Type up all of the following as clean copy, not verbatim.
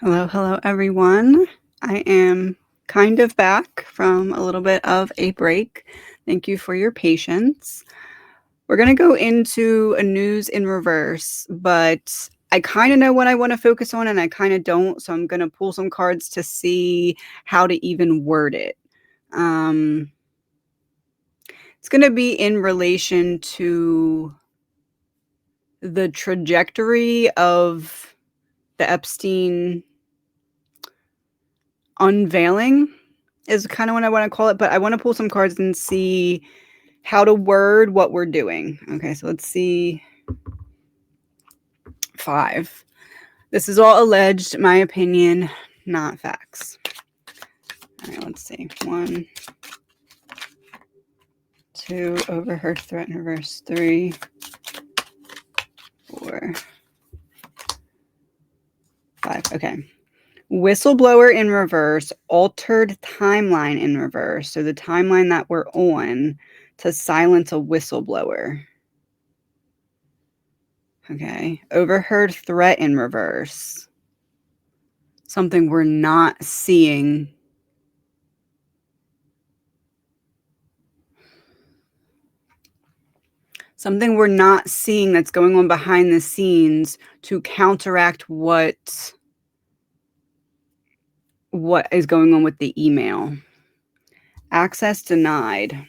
Hello, hello, everyone. I am kind of back from a little bit of a break. Thank you for your patience. We're going to go into a news in reverse, but I kind of know what I want to focus on and I kind of don't. So I'm going to pull some cards to see how to even word it. It's going to be in relation to the trajectory of the Epstein unveiling is kind of what I want to call it, but I want to pull some cards and see how to word what we're doing. Okay, so let's see. 5. This is all alleged, my opinion, not facts. All right, let's see. 1, 2, overheard threat in reverse. 3, 4, 5. Okay. Whistleblower in reverse, altered timeline in reverse. So the timeline that we're on to silence a whistleblower. Okay. Overheard threat in reverse. Something we're not seeing. Something we're not seeing that's going on behind the scenes to counteract what is going on with the email. Access denied.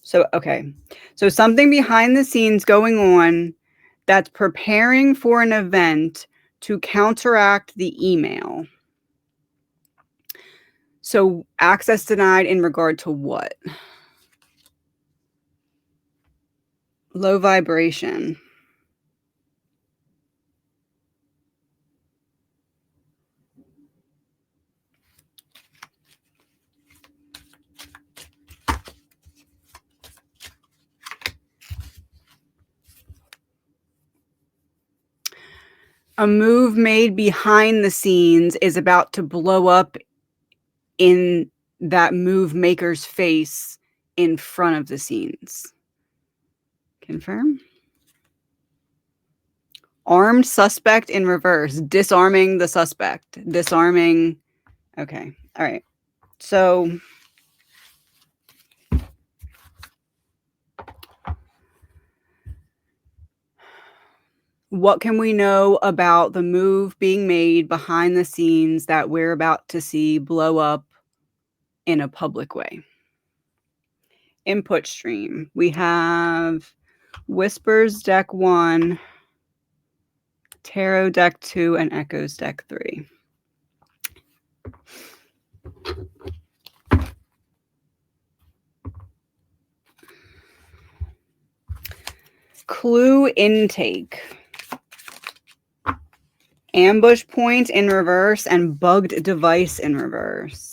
So, okay. So something behind the scenes going on that's preparing for an event to counteract the email. So access denied in regard to what? Low vibration. A move made behind the scenes is about to blow up in that move maker's face in front of the scenes. Confirm. Armed suspect in reverse. Disarming the suspect. Disarming. Okay. All right. So what can we know about the move being made behind the scenes that we're about to see blow up in a public way? Input stream. We have Whispers deck 1, Tarot deck 2, and Echoes deck 3. Clue intake. Ambush point in reverse and bugged device in reverse.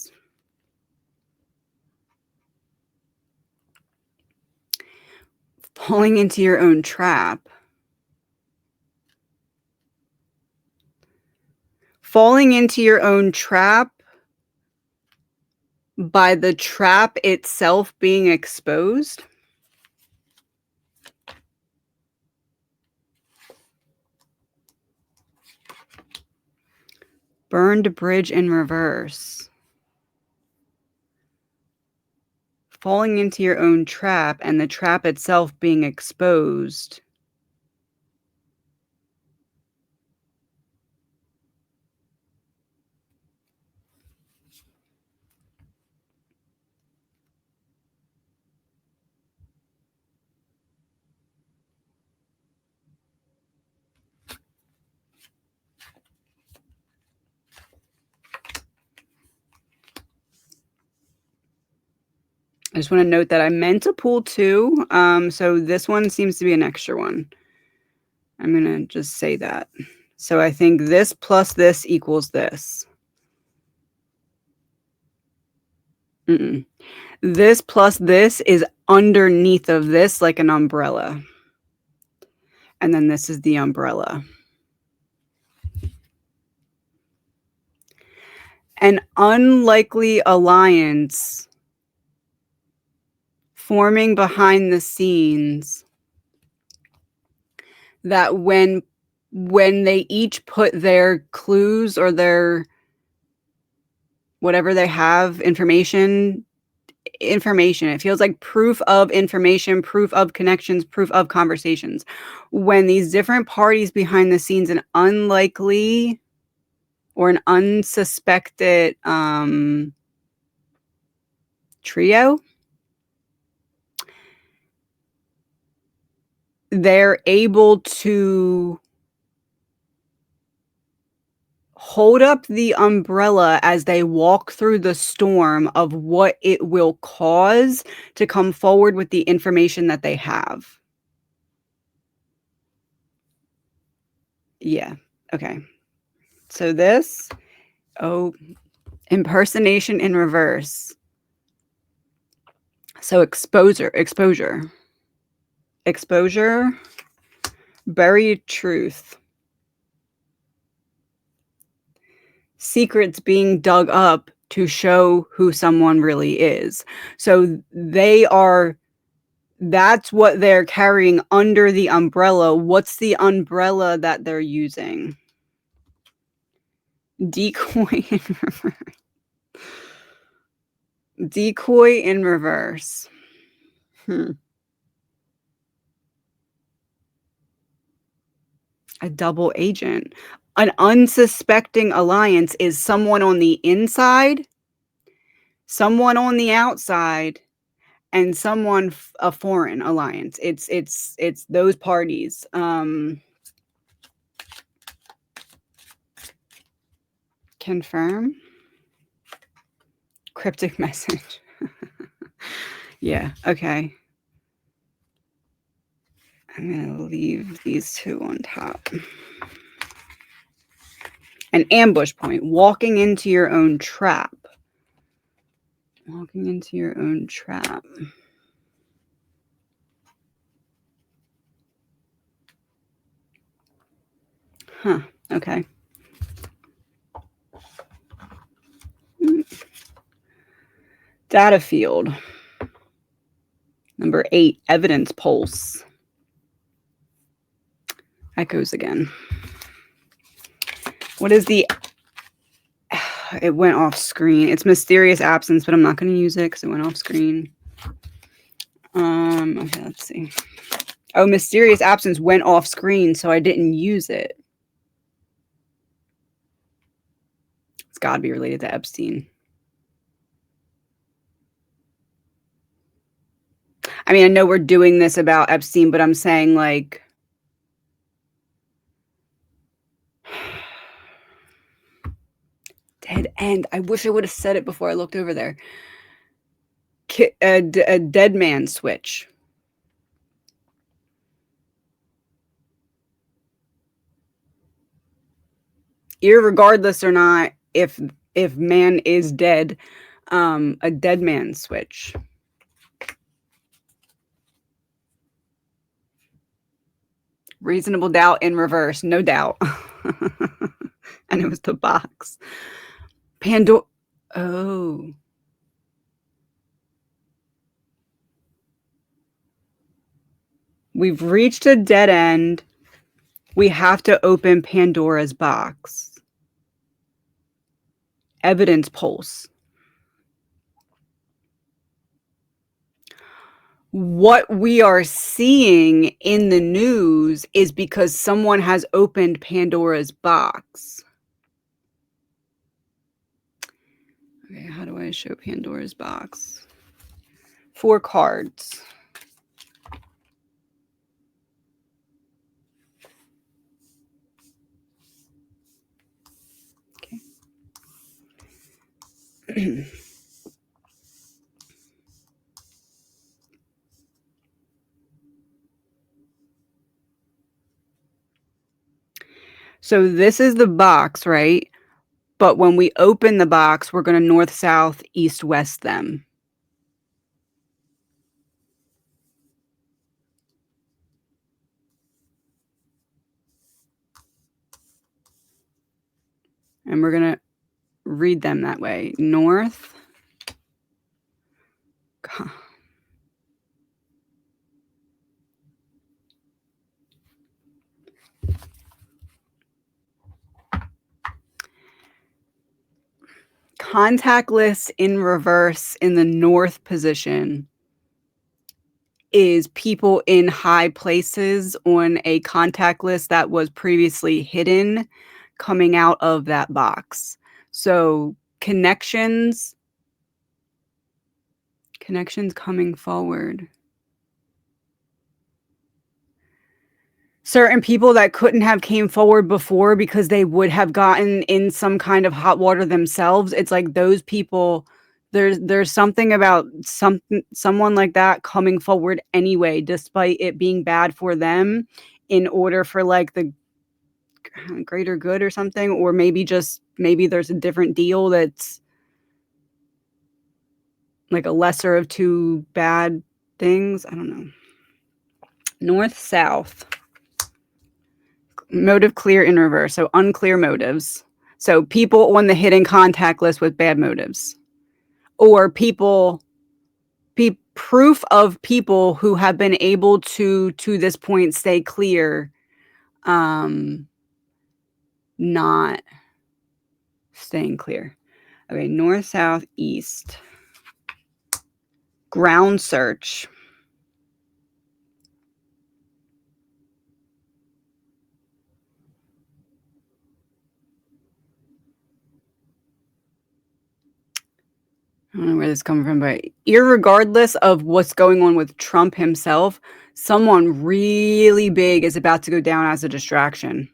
Falling into your own trap. Falling into your own trap by the trap itself being exposed. Burned bridge in reverse. Falling into your own trap and the trap itself being exposed. I just want to note that I meant to pull 2. So this one seems to be an extra one. I'm going to just say that. So I think this plus this equals this. This plus this is underneath of this like an umbrella. And then this is the umbrella. An unlikely alliance forming behind the scenes that when when they each put their clues or their whatever they have, information. It feels like proof of information, proof of connections, proof of conversations. When these different parties behind the scenes, an unlikely or an unsuspected trio, they're able to hold up the umbrella as they walk through the storm of what it will cause to come forward with the information that they have. Yeah. Okay. So this, impersonation in reverse. So exposure, buried truth, secrets being dug up to show who someone really is. So that's what they're carrying under the umbrella. What's the umbrella that they're using? Decoy in reverse. Decoy in reverse. A double agent. An unsuspecting alliance is someone on the inside, someone on the outside, and someone a foreign alliance. It's those parties. Confirm. Cryptic message. Yeah, okay. I'm gonna leave these two on top. An ambush point. Walking into your own trap. Walking into your own trap. Huh, okay. Data field. Number 8, evidence pulse. Echoes again. What is the... It went off screen. It's mysterious absence, but I'm not going to use it because it went off screen. Okay, let's see. Oh, mysterious absence went off screen, so I didn't use it. It's got to be related to Epstein. I mean, I know we're doing this about Epstein, but I'm saying, like... Dead end. I wish I would have said it before I looked over there. A dead man switch. Irregardless or not, if man is dead, a dead man switch. Reasonable doubt in reverse, no doubt. And it was the box. Pandora. Oh. We've reached a dead end. We have to open Pandora's box. Evidence pulse. What we are seeing in the news is because someone has opened Pandora's box. Okay, how do I show Pandora's box? 4 cards. Okay. So this is the box, right? But when we open the box, we're going to north, south, east, west them. And we're going to read them that way. North. Contact list in reverse in the north position is people in high places on a contact list that was previously hidden coming out of that box. So connections coming forward. Certain people that couldn't have came forward before because they would have gotten in some kind of hot water themselves. It's like those people, there's something about someone like that coming forward anyway, despite it being bad for them, in order for like the greater good or something, or maybe there's a different deal that's like a lesser of two bad things. I don't know. North, south. Motive clear in reverse. So unclear motives. So people on the hidden contact list with bad motives. Or proof of people who have been able to this point stay clear, not staying clear. Okay, north, south, east. Ground search. I don't know where this is coming from, but irregardless of what's going on with Trump himself, someone really big is about to go down as a distraction.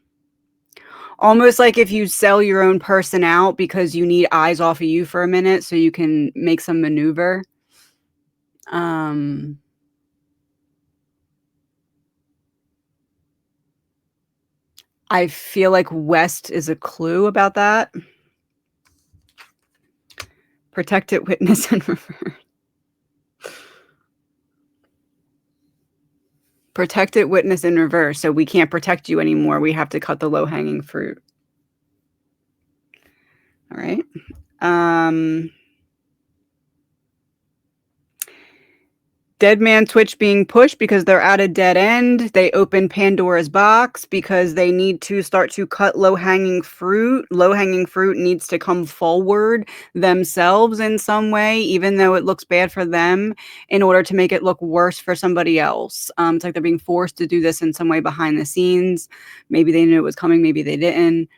Almost like if you sell your own person out because you need eyes off of you for a minute so you can make some maneuver. I feel like West is a clue about that. Protected witness in reverse. Protected witness in reverse. So we can't protect you anymore. We have to cut the low-hanging fruit. All right. Dead man switch being pushed because they're at a dead end. They open Pandora's box because they need to start to cut low-hanging fruit. Low-hanging fruit needs to come forward themselves in some way, even though it looks bad for them, in order to make it look worse for somebody else. It's like they're being forced to do this in some way behind the scenes. Maybe they knew it was coming, maybe they didn't.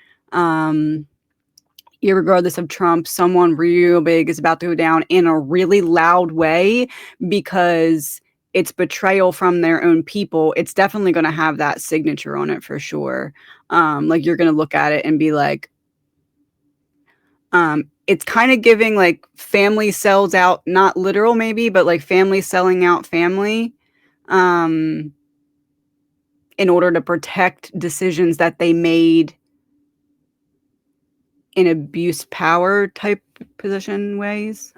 Irregardless of Trump, someone real big is about to go down in a really loud way because it's betrayal from their own people. It's definitely going to have that signature on it for sure. Like you're going to look at it and be like, it's kind of giving like family sells out, not literal maybe, but like family selling out family, in order to protect decisions that they made in abuse power type position ways.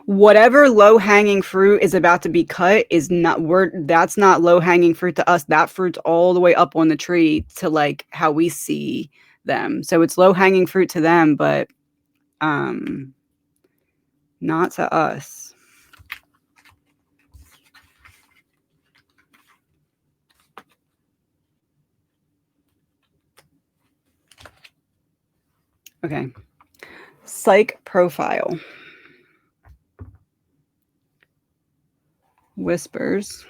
Whatever low-hanging fruit is about to be cut is not that's not low-hanging fruit to us. That fruit's all the way up on the tree to like how we see them. So it's low-hanging fruit to them, but not to us. Okay. Psych profile. Whispers.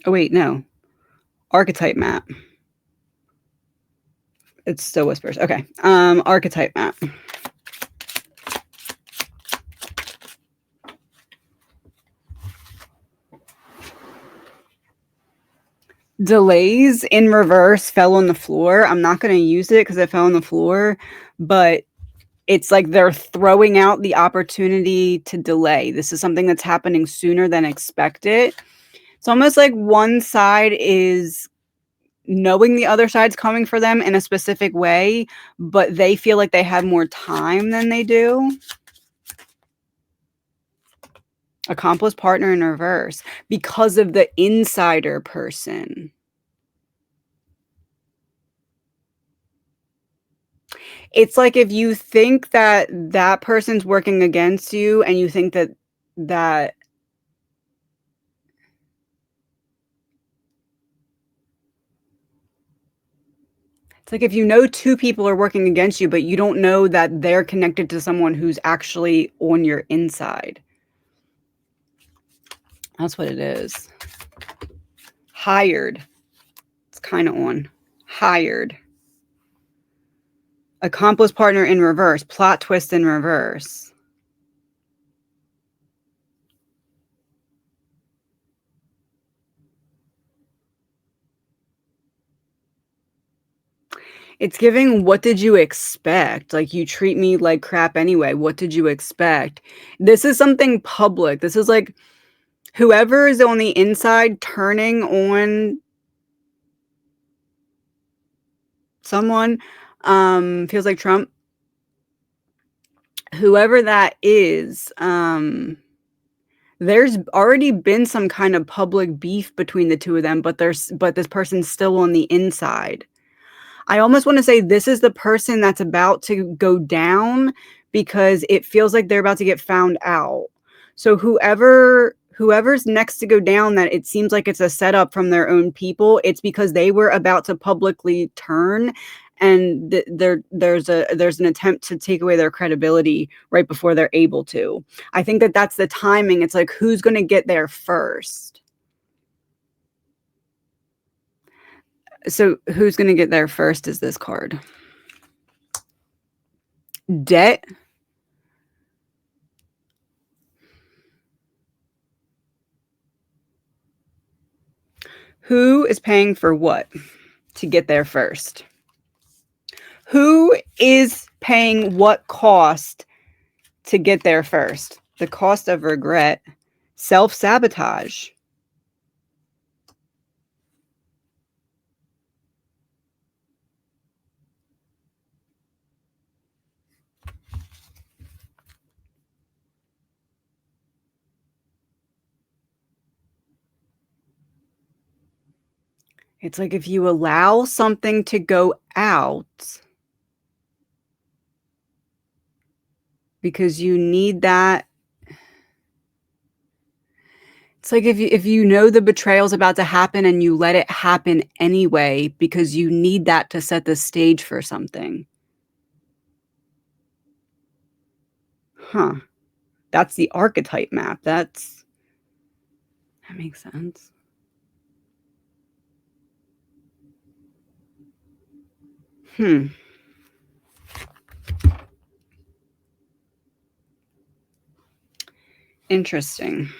Oh wait, no. Archetype map. It's still whispers. Okay. Archetype map. Delays in reverse fell on the floor. I'm not going to use it because it fell on the floor, but it's like they're throwing out the opportunity to delay. This is something that's happening sooner than expected. It's almost like one side is knowing the other side's coming for them in a specific way, but they feel like they have more time than they do. Accomplice partner in reverse because of the insider person. It's like if you think that that person's working against you and you think that It's like if you know two people are working against you, but you don't know that they're connected to someone who's actually on your inside. That's what it is. Hired. It's kind of on. Hired. Accomplice partner in reverse. Plot twist in reverse. It's giving, what did you expect? Like, you treat me like crap anyway. What did you expect? This is something public. This is like whoever is on the inside turning on someone, feels like Trump. Whoever that is, there's already been some kind of public beef between the two of them, but this person's still on the inside. I almost want to say this is the person that's about to go down because it feels like they're about to get found out. So whoever's next to go down, that it seems like it's a setup from their own people, it's because they were about to publicly turn, and there's an attempt to take away their credibility right before they're able to. I think that that's the timing. It's like, who's going to get there first? So who's going to get there first is this card. Debt. Who is paying for what to get there first? Who is paying what cost to get there first? The cost of regret, self-sabotage. It's like if you allow something to go out because you need that. It's like if you know the betrayal's about to happen and you let it happen anyway because you need that to set the stage for something. Huh. That's the archetype map. That makes sense. Interesting.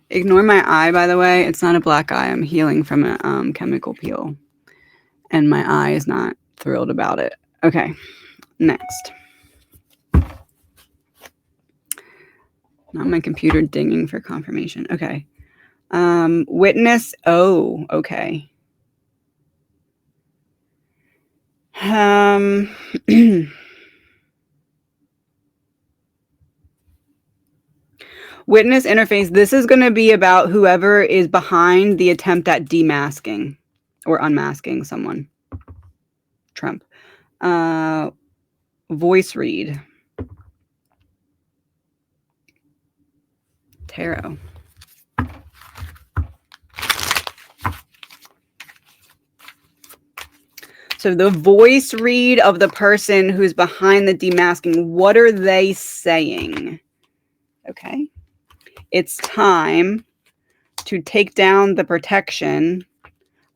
Ignore my eye, by the way. It's not a black eye. I'm healing from a chemical peel. And my eye is not thrilled about it. Okay, next. Not my computer dinging for confirmation. Okay. Witness. Oh, okay. Witness interface. This is going to be about whoever is behind the attempt at demasking or unmasking someone. Trump. Voice read. Tarot. So the voice read of the person who's behind the demasking, what are they saying? Okay. It's time to take down the protection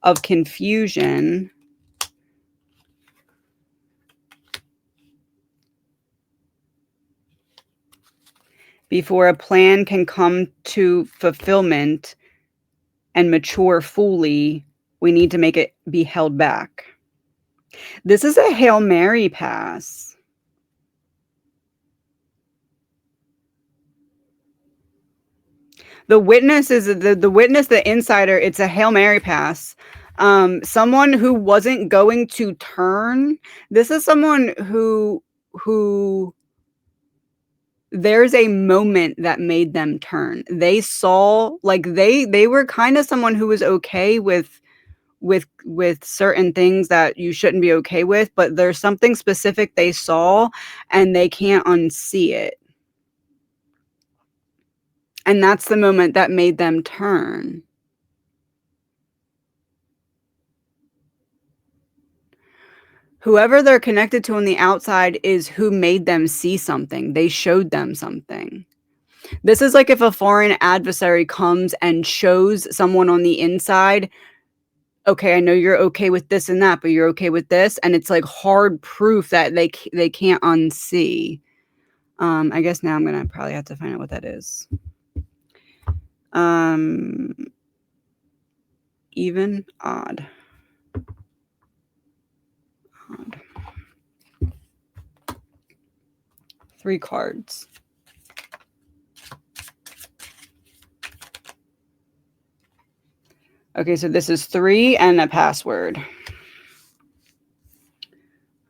of confusion before a plan can come to fulfillment and mature fully. We need to make it be held back. This is a Hail Mary pass. The witness is the witness, the insider. It's a Hail Mary pass. Someone who wasn't going to turn. This is someone who there's a moment that made them turn. They saw, like, they were kind of someone who was okay with certain things that you shouldn't be okay with, but there's something specific they saw and they can't unsee it. And that's the moment that made them turn. Whoever they're connected to on the outside is who made them see something. They showed them something. This is like if a foreign adversary comes and shows someone on the inside, okay, I know you're okay with this and that, but you're okay with this, and it's like hard proof that they can't unsee. I guess now I'm gonna probably have to find out what that is. Even, odd. Odd. 3 cards. Okay, so this is 3 and a password.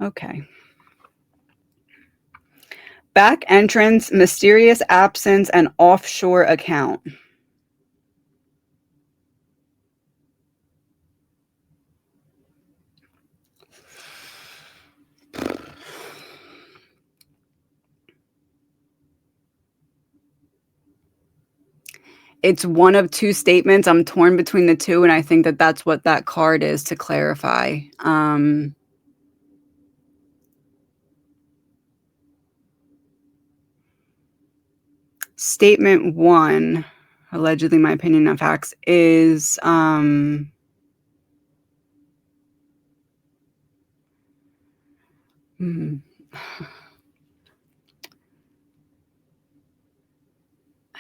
Okay. Back entrance, mysterious absence, and offshore account. It's one of 2 statements. I'm torn between the 2, and I think that that's what that card is to clarify. Statement 1, allegedly my opinion, not facts, is I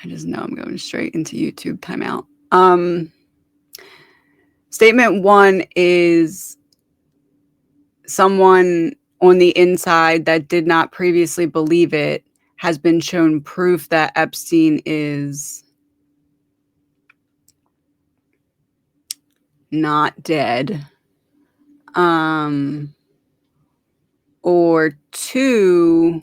just know I'm going straight into YouTube timeout. Statement 1 is someone on the inside that did not previously believe it has been shown proof that Epstein is not dead. Or 2,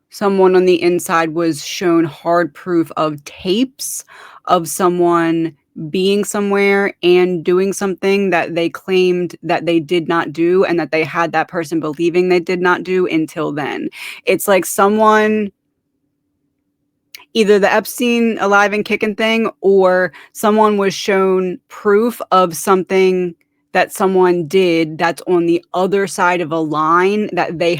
someone on the inside was shown hard proof of tapes of someone being somewhere and doing something that they claimed that they did not do, and that they had that person believing they did not do until then. It's like someone, either the Epstein alive and kicking thing, or someone was shown proof of something that someone did that's on the other side of a line that they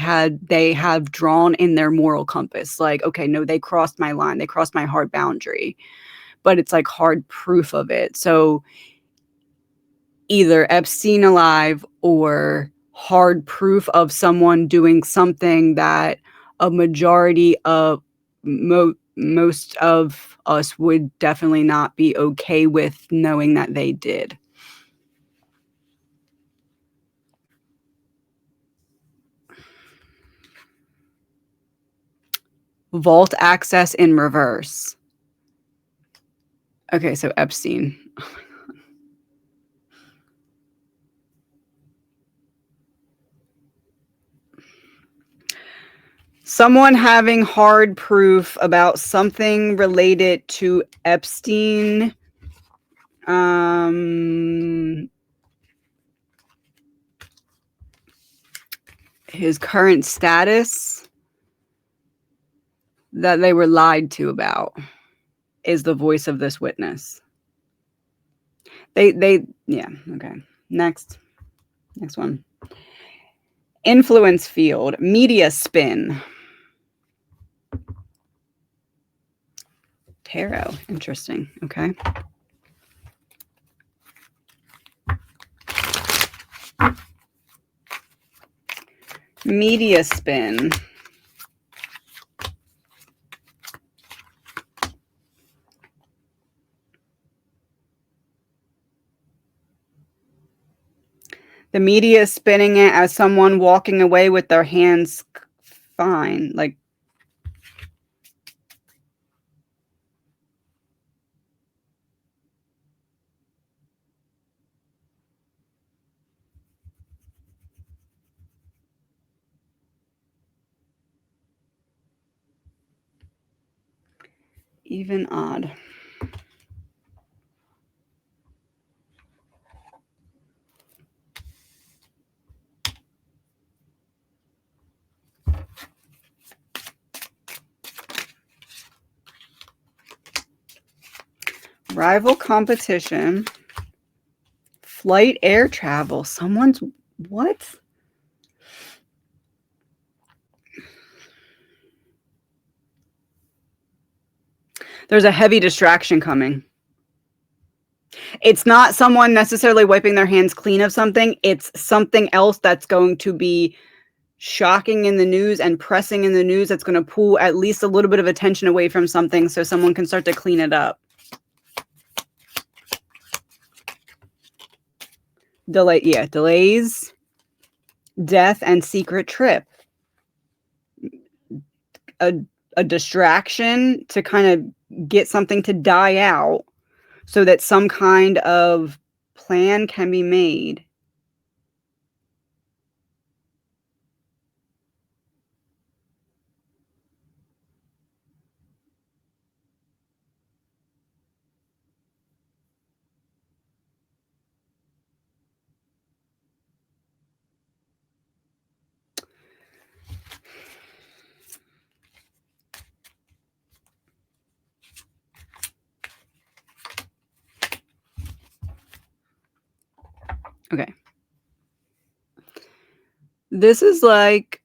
have drawn in their moral compass. Like, okay, no, they crossed my line. They crossed my hard boundary. But it's like hard proof of it. So either Epstein alive or hard proof of someone doing something that a majority of most of us would definitely not be okay with knowing that they did. Vault access in reverse. Okay, so Epstein. Oh my God. Someone having hard proof about something related to Epstein. His current status that they were lied to about is the voice of this witness. Yeah, okay. Next one. Influence field, media spin. Tarot, interesting, okay. Media spin. The media is spinning it as someone walking away with their hands fine, like even, odd. Rival competition. Flight air travel. Someone's what? There's a heavy distraction coming. It's not someone necessarily wiping their hands clean of something. It's something else that's going to be shocking in the news and pressing in the news that's going to pull at least a little bit of attention away from something so someone can start to clean it up. Delays, death, and secret trip. A distraction to kind of get something to die out so that some kind of plan can be made. Okay. This is like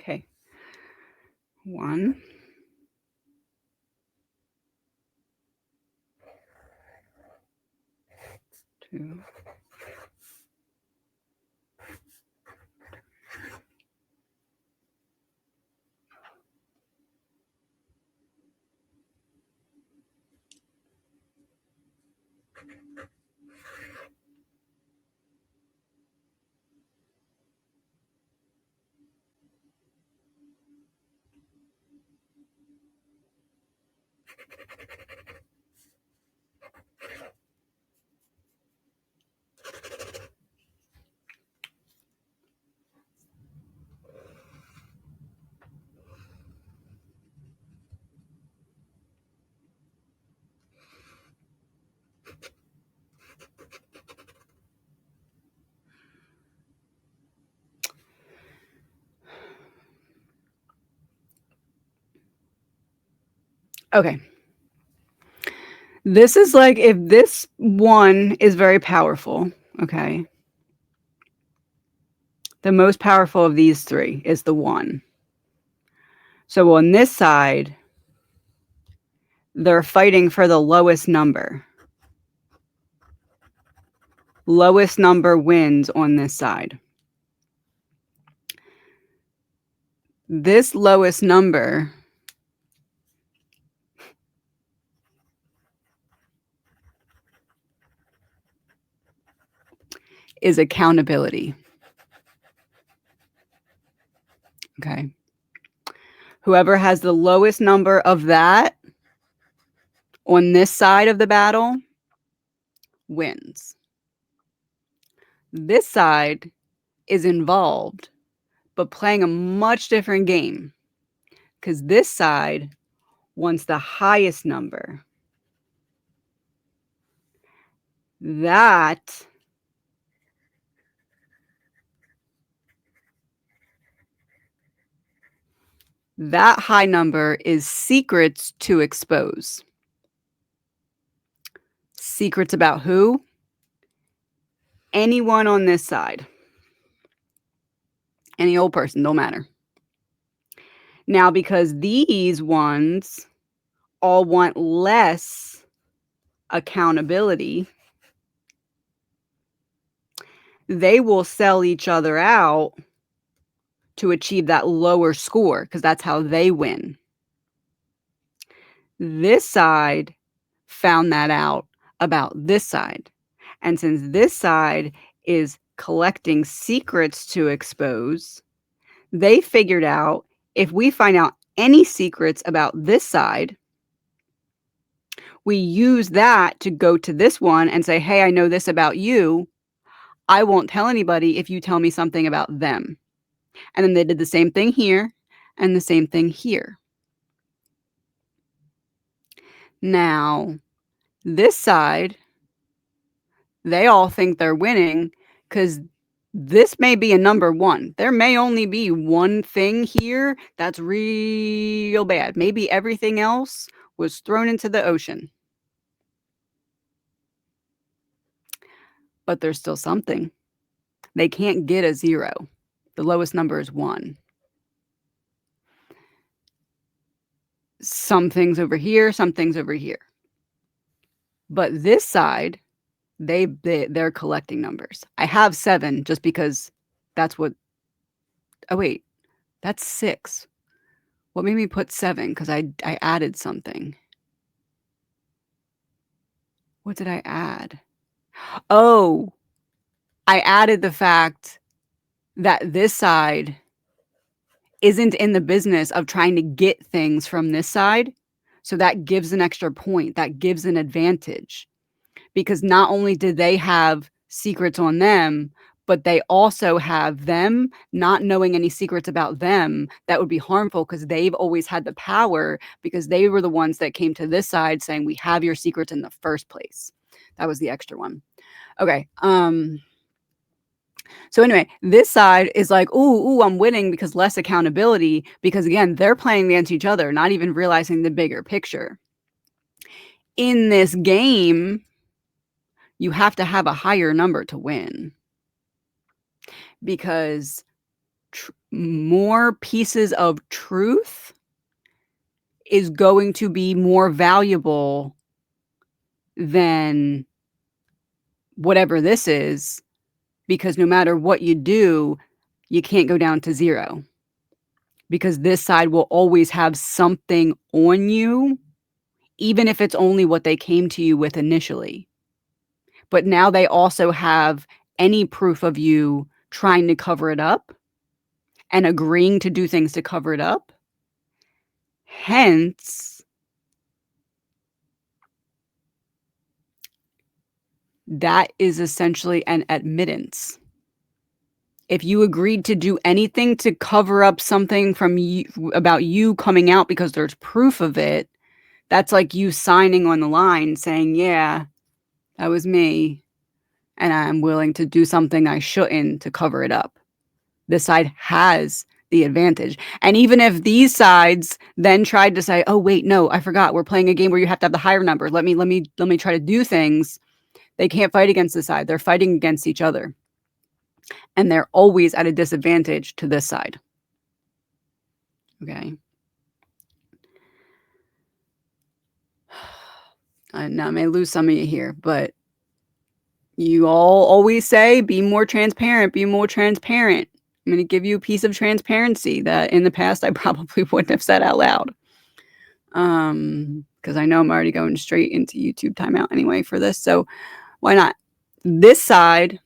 okay. 1, 2. Okay. This is like if this one is very powerful, okay? The most powerful of these 3 is the 1. So on this side, they're fighting for the lowest number. Lowest number wins on this side. This lowest number is accountability. Okay. Whoever has the lowest number of that on this side of the battle wins. This side is involved, but playing a much different game because this side wants the highest number. That high number is secrets to expose. Secrets about who? Anyone on this side. Any old person, don't matter. Now, because these ones all want less accountability, they will sell each other out to achieve that lower score because that's how they win. This side found that out about this side. And since this side is collecting secrets to expose, they figured out if we find out any secrets about this side, we use that to go to this one and say, hey, I know this about you. I won't tell anybody if you tell me something about them. And then they did the same thing here and the same thing here. Now, this side, they all think they're winning because this may be a number one. There may only be one thing here that's real bad. Maybe everything else was thrown into the ocean. But there's still something. They can't get a 0. The lowest number is 1. Some things over here, some things over here. But this side, they're collecting numbers. I have 7 just because that's what. Oh wait, that's 6. What made me put 7? Because I added something. What did I add? Oh, I added the fact that this side isn't in the business of trying to get things from this side. So that gives an extra point. That gives an advantage. Because not only did they have secrets on them, but they also have them not knowing any secrets about them that would be harmful because they've always had the power because they were the ones that came to this side saying, we have your secrets in the first place. That was the extra one. Okay. So anyway, this side is like, ooh, I'm winning because less accountability, because again, they're playing against each other, not even realizing the bigger picture. In this game, you have to have a higher number to win because more pieces of truth is going to be more valuable than whatever this is, because no matter what you do, you can't go down to 0 because this side will always have something on you, even if it's only what they came to you with initially. But now they also have any proof of you trying to cover it up and agreeing to do things to cover it up. Hence, that is essentially an admittance. If you agreed to do anything to cover up something from you about you coming out because there's proof of it, that's like you signing on the line saying, yeah, that was me, and I'm willing to do something I shouldn't to cover it up. This side has the advantage. And even if these sides then tried to say, oh, wait, no, I forgot. We're playing a game where you have to have the higher number. Let me try to do things. They can't fight against the side. They're fighting against each other. And they're always at a disadvantage to this side. Okay. Now I may lose some of you here, but you all always say, be more transparent, be more transparent. I'm going to give you a piece of transparency that in the past I probably wouldn't have said out loud. Because I know I'm already going straight into YouTube timeout anyway for this. So why not? This side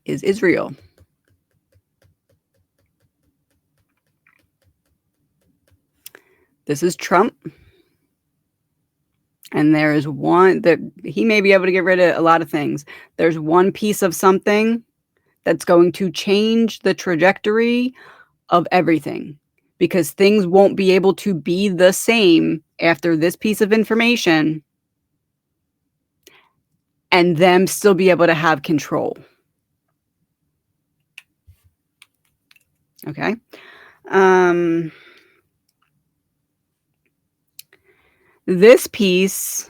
is Israel. This is Trump. And there is one that he may be able to get rid of a lot of things. There's one piece of something that's going to change the trajectory of everything, because things won't be able to be the same after this piece of information and them still be able to have control. Okay. This piece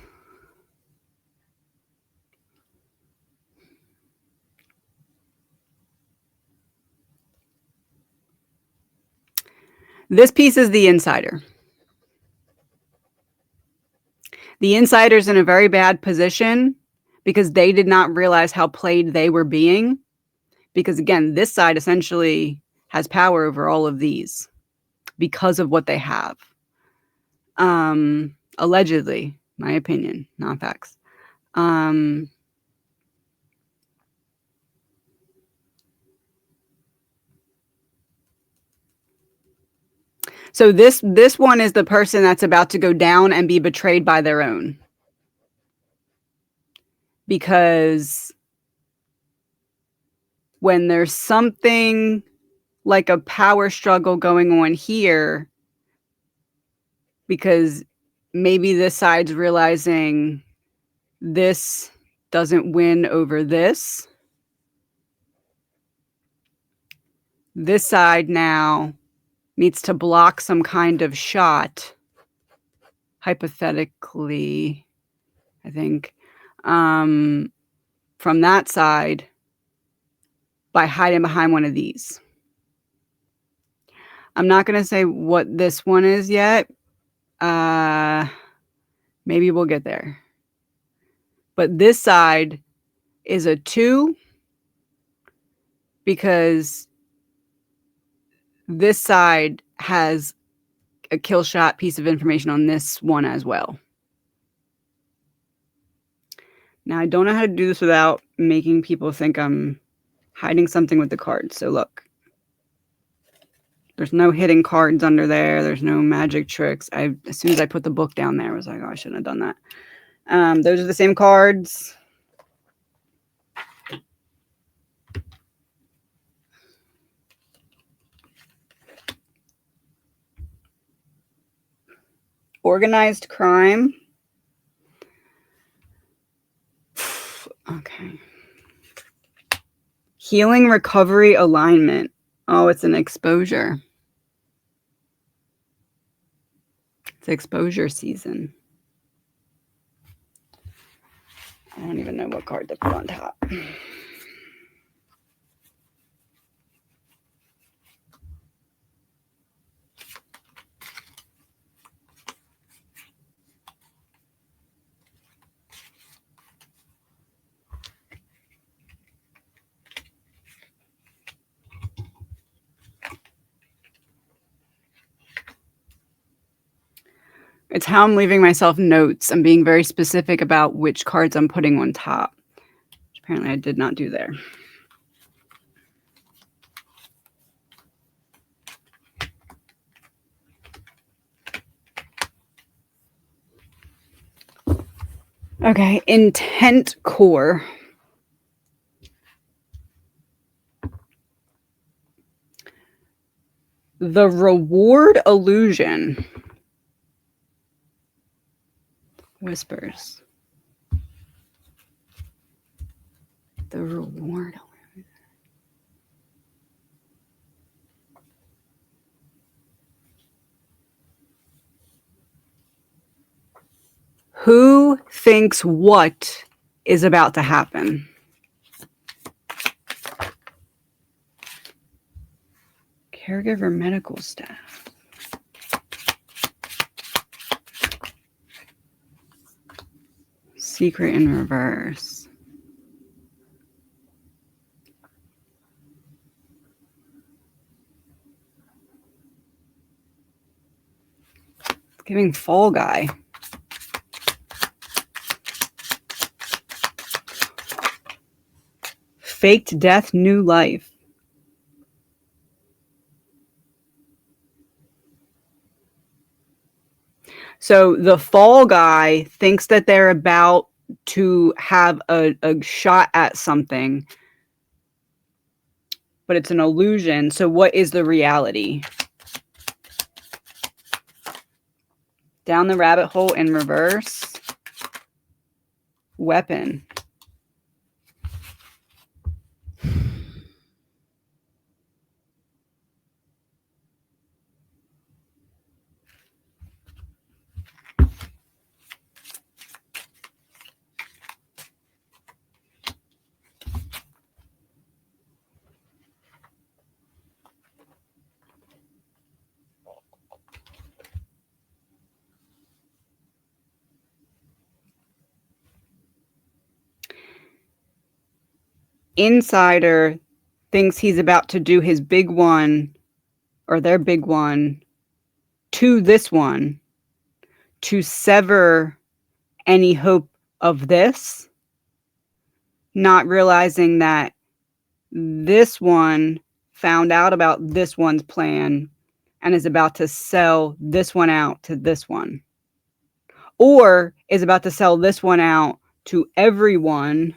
is the insider. The insider's in a very bad position because they did not realize how played they were being. Because again, this side essentially has power over all of these because of what they have. Allegedly, my opinion, not facts. So this one is the person that's about to go down and be betrayed by their own. Because when there's something like a power struggle going on here, because maybe this side's realizing this doesn't win over this. This side now needs to block some kind of shot, hypothetically, I think, from that side by hiding behind one of these. I'm not going to say what this one is yet. Maybe we'll get there. But this side is a 2 because this side has a kill shot piece of information on this one as well. Now, I don't know how to do this without making people think I'm hiding something with the cards. So look, there's no hidden cards under there. There's no magic tricks. As soon as I put the book down there, I was like, oh, I shouldn't have done that. Those are the same cards. Organized crime. Okay. Healing, recovery, alignment. Oh, it's an exposure. It's exposure season. I don't even know what card to put on top. It's how I'm leaving myself notes. I'm being very specific about which cards I'm putting on top, which apparently I did not do there. Okay, intent core. The reward illusion. Whispers. The reward illusion. Who thinks what is about to happen? Caregiver medical staff. Secret in reverse. It's giving Fall Guy. Faked death, new life. So the Fall Guy thinks that they're about to have a shot at something, but it's an illusion. So what is the reality? Down the rabbit hole in reverse. Weapon. Insider thinks he's about to do his big one, or their big one, to this one, to sever any hope of this, not realizing that this one found out about this one's plan and is about to sell this one out to this one, or is about to sell this one out to everyone.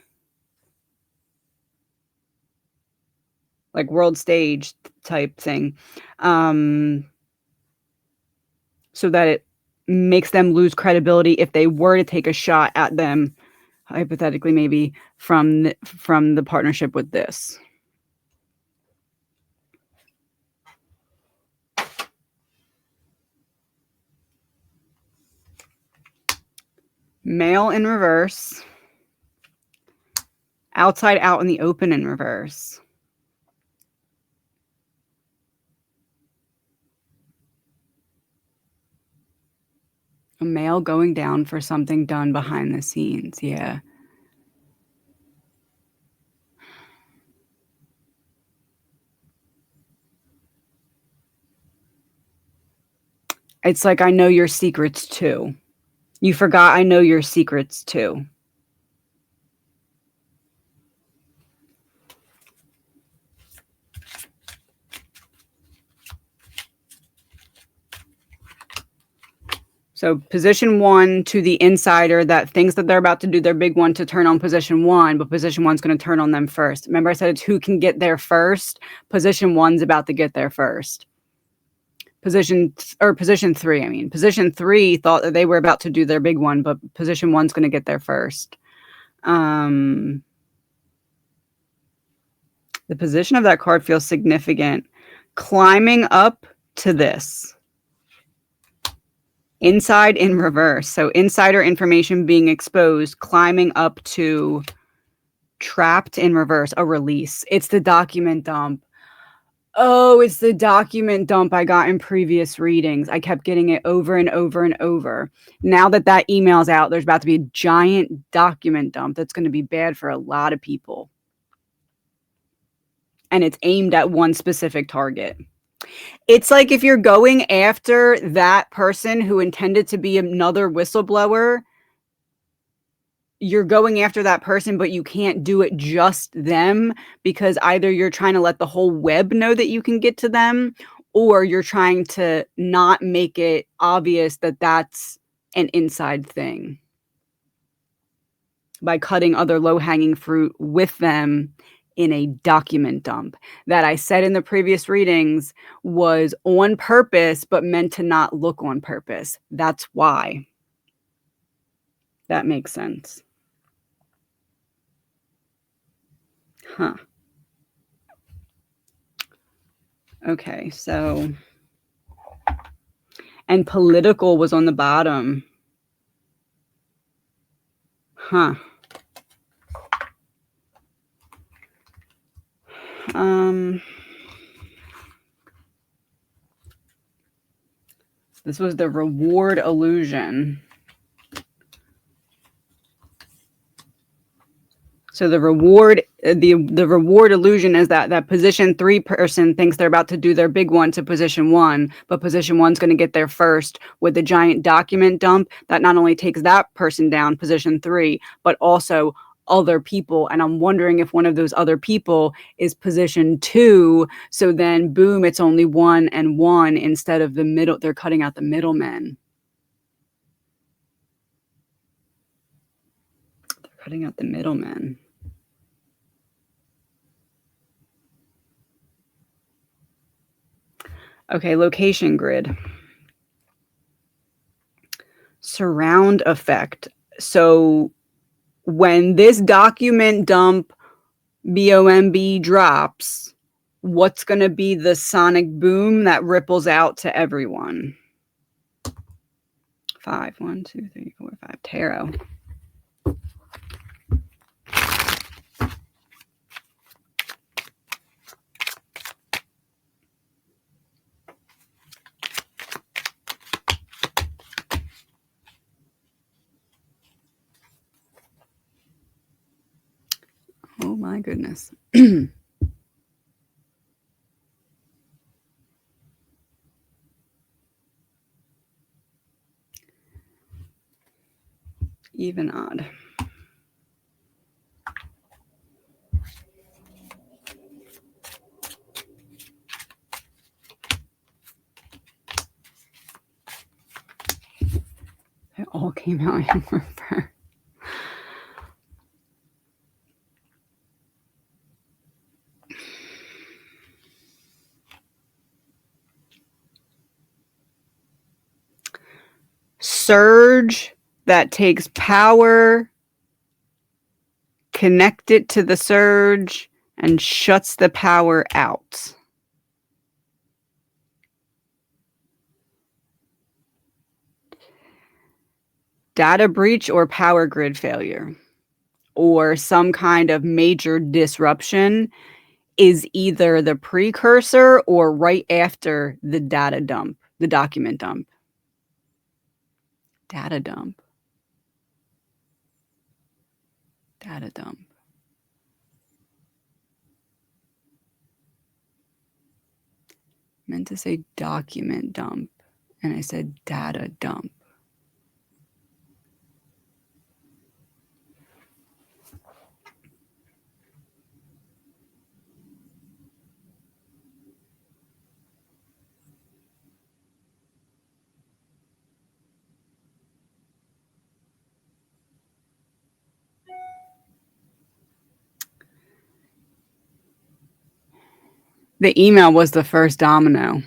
like world stage type thing, so that it makes them lose credibility if they were to take a shot at them, hypothetically, maybe from the partnership with this. Male in reverse. Outside out in the open in reverse. A male going down for something done behind the scenes. Yeah. It's like, I know your secrets too. You forgot I know your secrets too. So position one to the insider that thinks that they're about to do their big one to turn on position one, but position one's going to turn on them first. Remember I said it's who can get there first? Position one's about to get there first. Position three, I mean. Position three thought that they were about to do their big one, but position one's going to get there first. The position of that card feels significant. Climbing up to this. Inside in reverse. So insider information being exposed, climbing up to trapped in reverse, a release. It's the document dump. Oh, it's the document dump I got in previous readings. I kept getting it over and over and over. Now that that email's out, there's about to be a giant document dump that's going to be bad for a lot of people. And it's aimed at one specific target. It's like if you're going after that person who intended to be another whistleblower, you're going after that person, but you can't do it just them, because either you're trying to let the whole web know that you can get to them, or you're trying to not make it obvious that that's an inside thing by cutting other low-hanging fruit with them in a document dump that I said in the previous readings was on purpose, but meant to not look on purpose. That's why. That makes sense. Huh. Okay, so, and political was on the bottom. Huh. This was the reward illusion. So the reward illusion is that position three person thinks they're about to do their big one to position one, but position one's going to get there first with the giant document dump that not only takes that person down, position three, but also other people. And I'm wondering if one of those other people is position two. So then boom, it's only one and one instead of the middle. They're cutting out the middlemen. They're cutting out the middlemen. Okay, location grid. Surround effect. So when this document dump BOMB drops, what's going to be the sonic boom that ripples out to everyone? 5, 1, 2, 3, 4, 5. Tarot. Oh my goodness. Even odd. It all came out in reverse. surge that takes power, connect it to the surge, and shuts the power out. Data breach or power grid failure, or some kind of major disruption, is either the precursor or right after the data dump, the document dump. Data dump. Data dump. Meant to say document dump, and I said data dump. The email was the first domino.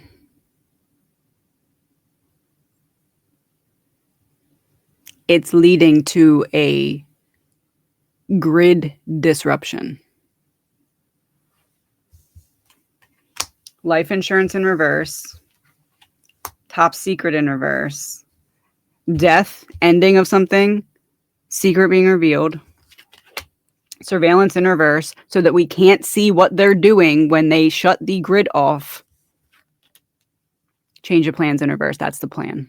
It's leading to a grid disruption. Life insurance in reverse. Top secret in reverse. Death, ending of something. Secret being revealed. Surveillance in reverse, so that we can't see what they're doing when they shut the grid off. Change of plans in reverse. That's the plan.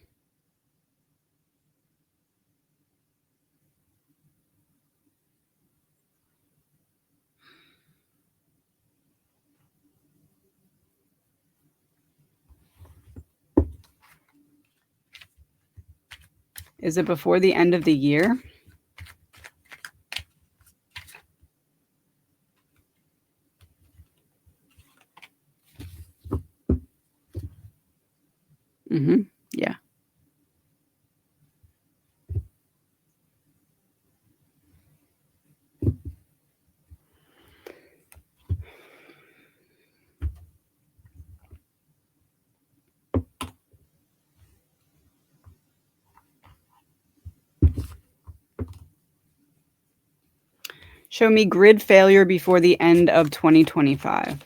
Is it before the end of the year? Yeah. Show me grid failure before the end of 2025.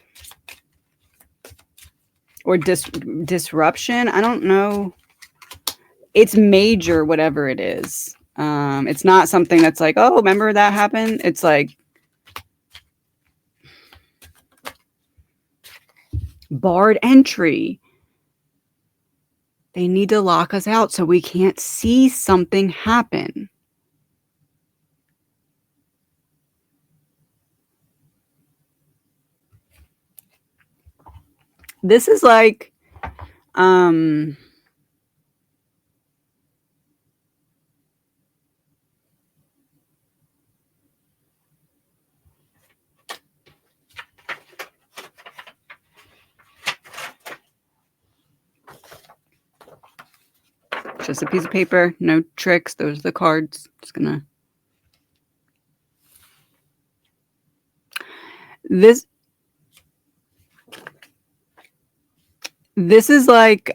Or disruption? I don't know. It's major, whatever it is. It's not something that's like, oh, remember that happened? It's like barred entry. They need to lock us out so we can't see something happen. This is like, just a piece of paper, no tricks. Those are the cards. Just gonna. This is like,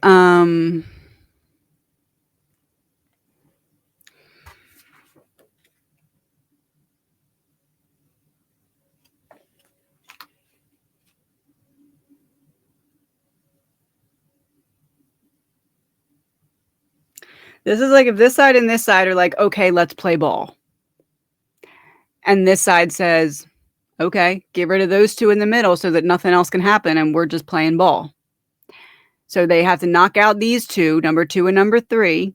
if this side and this side are like, okay, let's play ball. And this side says, okay, get rid of those two in the middle so that nothing else can happen and we're just playing ball. So they have to knock out these two, number 2 and number 3,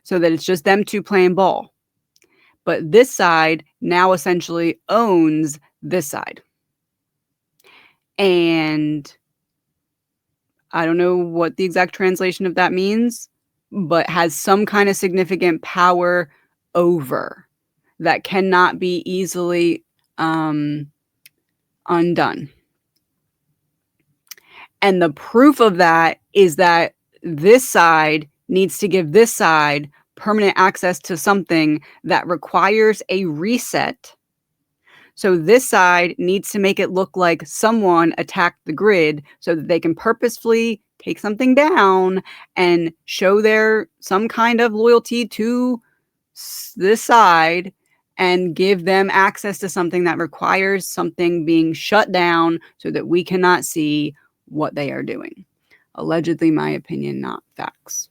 so that it's just them two playing ball. But this side now essentially owns this side. And I don't know what the exact translation of that means, but has some kind of significant power over that cannot be easily undone. And the proof of that is that this side needs to give this side permanent access to something that requires a reset. So this side needs to make it look like someone attacked the grid so that they can purposefully take something down and show some kind of loyalty to this side and give them access to something that requires something being shut down so that we cannot see what they are doing. Allegedly, my opinion, not facts.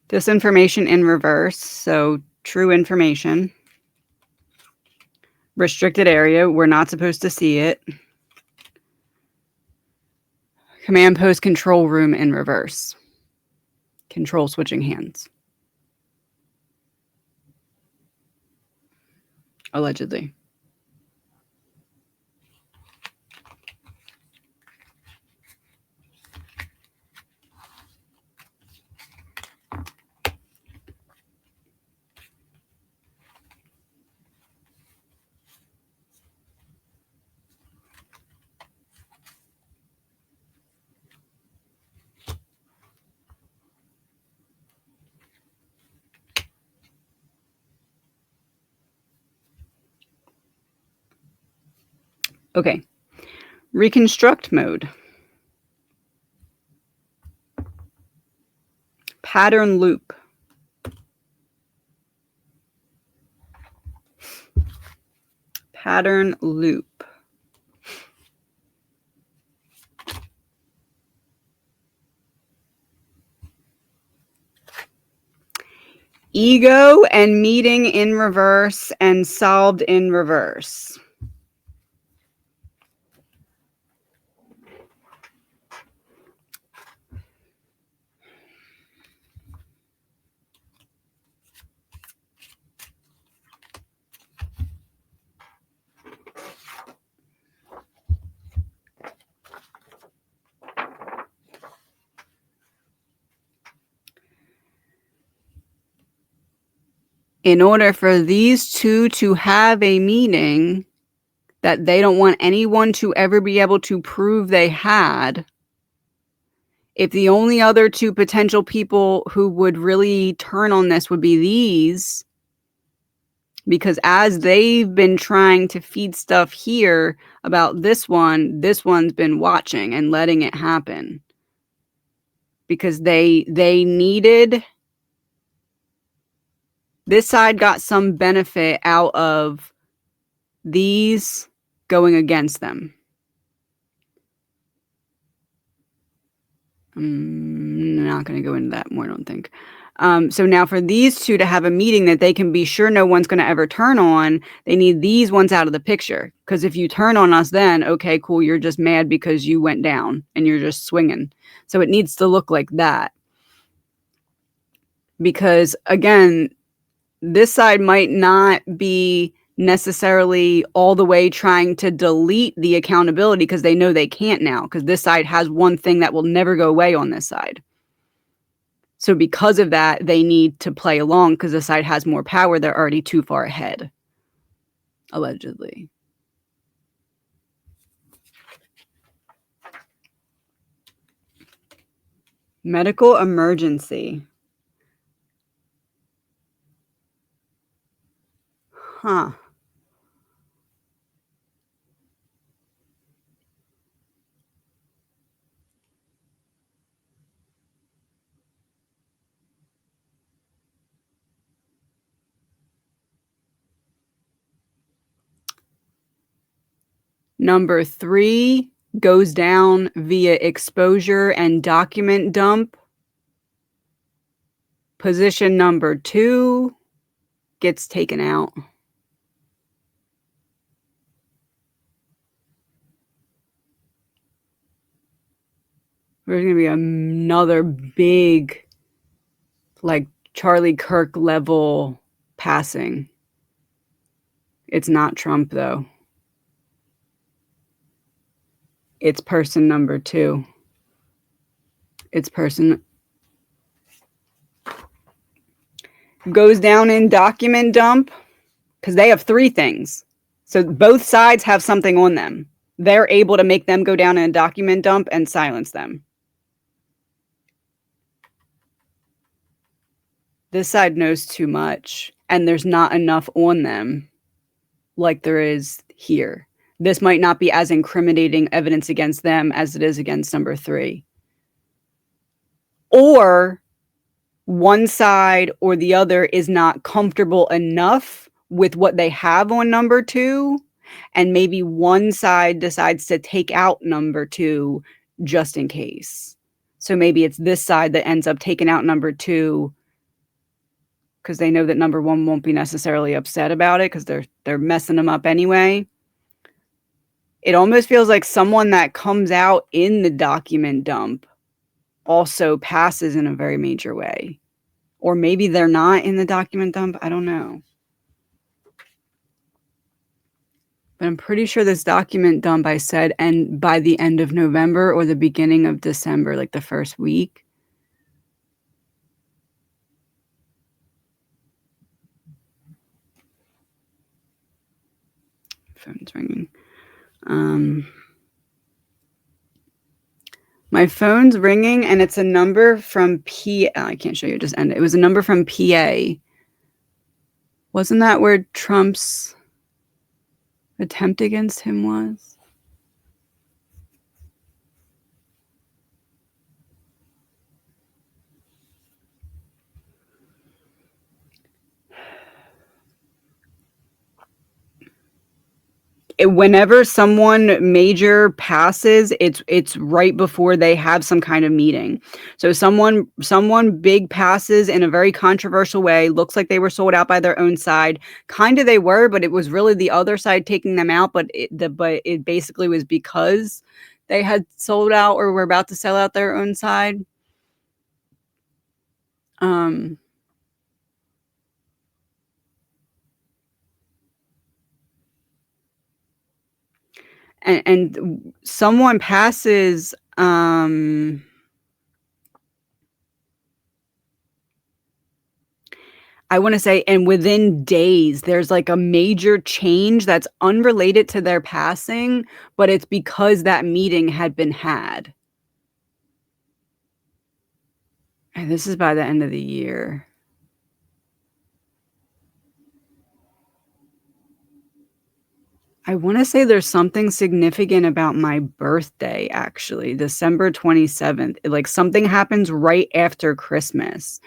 Disinformation in reverse, so true information. Restricted area, we're not supposed to see it. Command post control room in reverse. Control switching hands. Allegedly. Okay. Reconstruct mode. Pattern loop. Pattern loop. Ego and meeting in reverse and solved in reverse. In order for these two to have a meeting that they don't want anyone to ever be able to prove they had, if the only other two potential people who would really turn on this would be these, because as they've been trying to feed stuff here about this one's been watching and letting it happen. Because they needed, this side got some benefit out of these going against them. I'm not going to go into that more, I don't think. So now for these two to have a meeting that they can be sure no one's going to ever turn on, they need these ones out of the picture. Because if you turn on us then, okay, cool, you're just mad because you went down and you're just swinging. So it needs to look like that. Because, again, this side might not be necessarily all the way trying to delete the accountability because they know they can't now, because this side has one thing that will never go away on this side. So because of that, they need to play along because the side has more power. They're already too far ahead, allegedly. Medical emergency. Huh. Number 3 goes down via exposure and document dump. Position number 2 gets taken out. There's going to be another big, like Charlie Kirk level passing. It's not Trump, though. It's person number 2. It's person goes down in document dump because they have 3 things. So both sides have something on them. They're able to make them go down in a document dump and silence them. this side knows too much, and there's not enough on them like there is here. This might not be as incriminating evidence against them as it is against number 3. Or one side or the other is not comfortable enough with what they have on number 2, and maybe one side decides to take out number 2 just in case. So maybe it's this side that ends up taking out number 2 because they know that number 1 won't be necessarily upset about it because they're messing them up anyway. It almost feels like someone that comes out in the document dump also passes in a very major way. Or maybe they're not in the document dump. I don't know. But I'm pretty sure this document dump, I said, and by the end of November or the beginning of December, like the first week. Phone's ringing. My phone's ringing, and it's a number from PA. I can't show you. Just end it. It was a number from PA. Wasn't that where Trump's attempt against him was? Whenever someone major passes, it's right before they have some kind of meeting. So someone big passes in a very controversial way, looks like they were sold out by their own side. Kind of they were, but it was really the other side taking them out. But it basically was because they had sold out or were about to sell out their own side. And someone passes I want to say, and within days, there's like a major change that's unrelated to their passing, but it's because that meeting had been had. And this is by the end of the year. I want to say there's something significant about my birthday, actually, December 27th. Like something happens right after Christmas.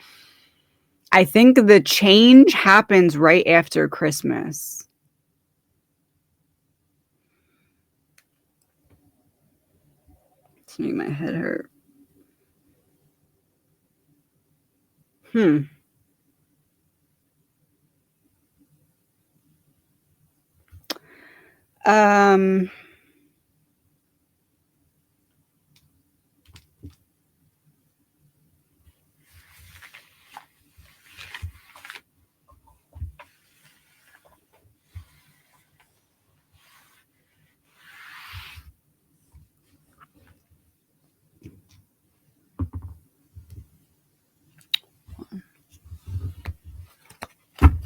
I think the change happens right after Christmas. It's making my head hurt.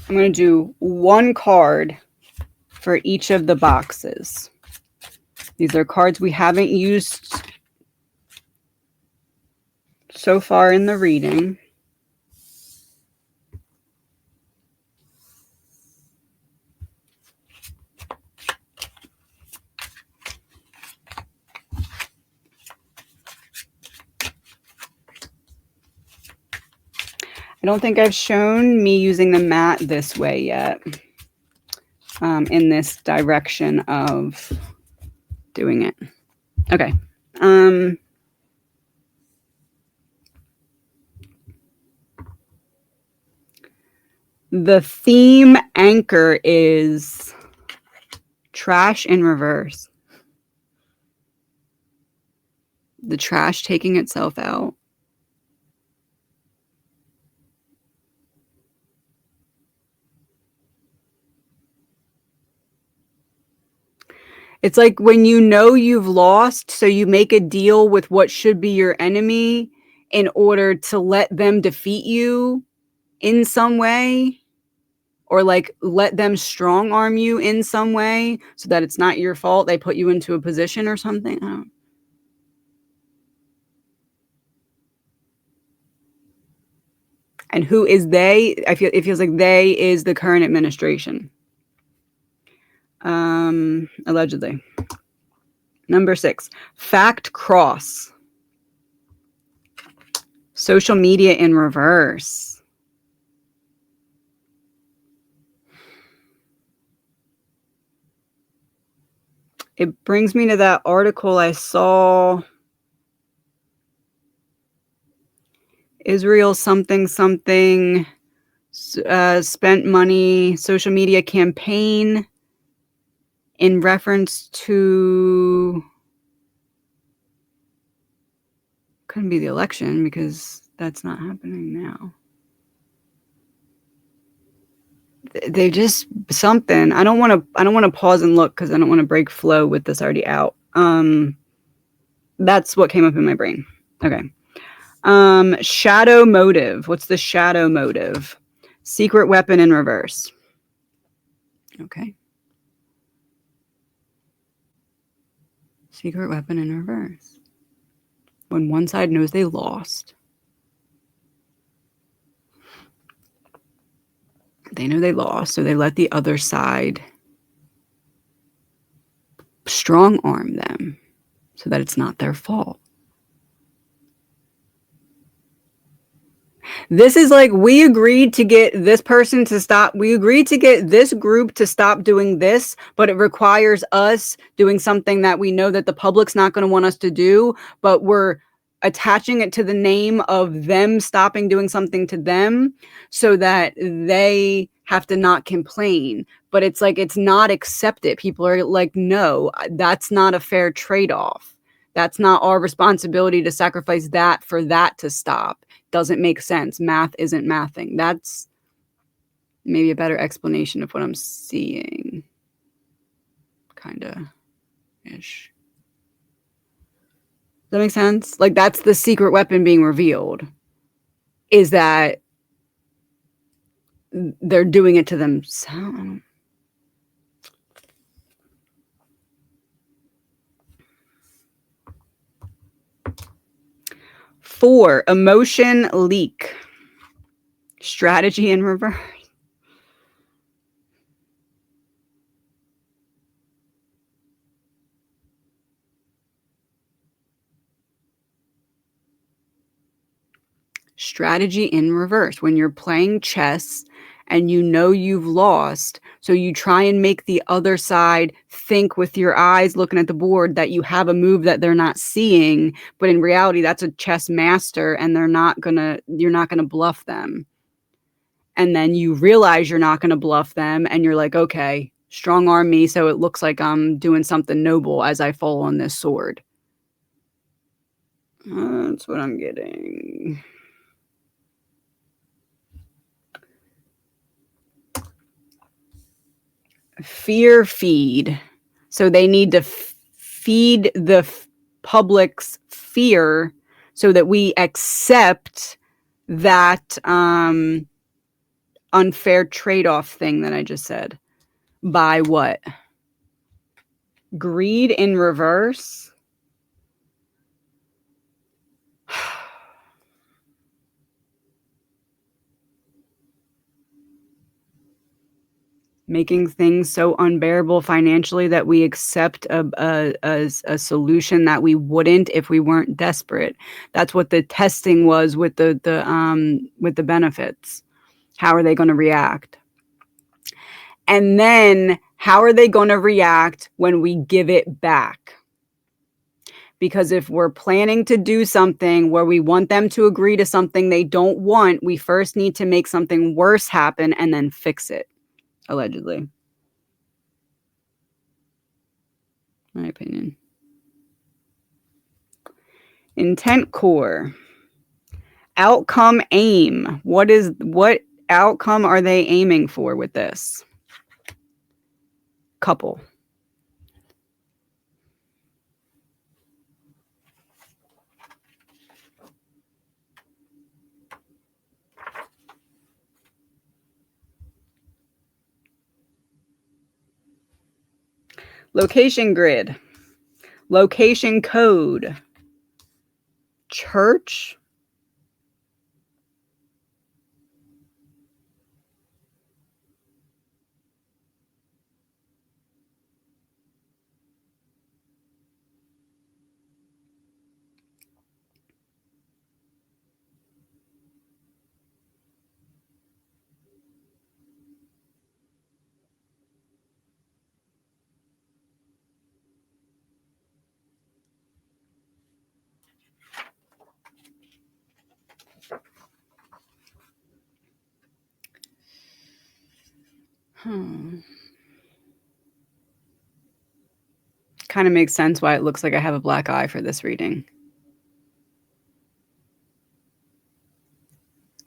I'm going to do one card for each of the boxes. These are cards we haven't used so far in the reading. I don't think I've shown me using the mat this way yet, in this direction of doing it. Okay. The theme anchor is trash in reverse. The trash taking itself out. It's like when you know you've lost, so you make a deal with what should be your enemy in order to let them defeat you in some way, or like let them strong arm you in some way so that it's not your fault. They put you into a position or something. And who is they? It feels like they is the current administration. Allegedly. Number 6, fact cross. Social media in reverse. It brings me to that article I saw. Israel something spent money social media campaign in reference to, couldn't be the election because that's not happening now. They just something. I don't want to pause and look because I don't want to break flow with this already out. That's what came up in my brain. Okay. Shadow motive. What's the shadow motive? Secret weapon in reverse. Okay. Secret weapon in reverse. When one side knows they lost, they know they lost, so they let the other side strong arm them so that it's not their fault. This is like, we agreed to get this person to stop. We agreed to get this group to stop doing this, but it requires us doing something that we know that the public's not going to want us to do, but we're attaching it to the name of them stopping doing something to them so that they have to not complain. But it's like, it's not accepted. People are like, no, that's not a fair trade-off. That's not our responsibility to sacrifice that for that to stop. Doesn't make sense. Math isn't mathing. That's maybe a better explanation of what I'm seeing. Kinda ish. Does that make sense? Like, that's the secret weapon being revealed, is that they're doing it to themselves. 4, emotion leak. Strategy in reverse. Strategy in reverse. When you're playing chess and you know you've lost, so you try and make the other side think with your eyes looking at the board that you have a move that they're not seeing, but in reality that's a chess master and you're not gonna bluff them. And then you realize you're not gonna bluff them and you're like, okay, strong arm me so it looks like I'm doing something noble as I fall on this sword. That's what I'm getting. Fear feed. So they need to feed the public's fear so that we accept that unfair trade-off thing that I just said. By what? Greed in reverse. Making things so unbearable financially that we accept a solution that we wouldn't if we weren't desperate. That's what the testing was with the benefits. How are they going to react? And then how are they going to react when we give it back? Because if we're planning to do something where we want them to agree to something they don't want, we first need to make something worse happen and then fix it. Allegedly. My opinion. Intent core. Outcome aim. What outcome are they aiming for with this? Couple. Location grid. Location code. Church. Kind of makes sense why it looks like I have a black eye for this reading.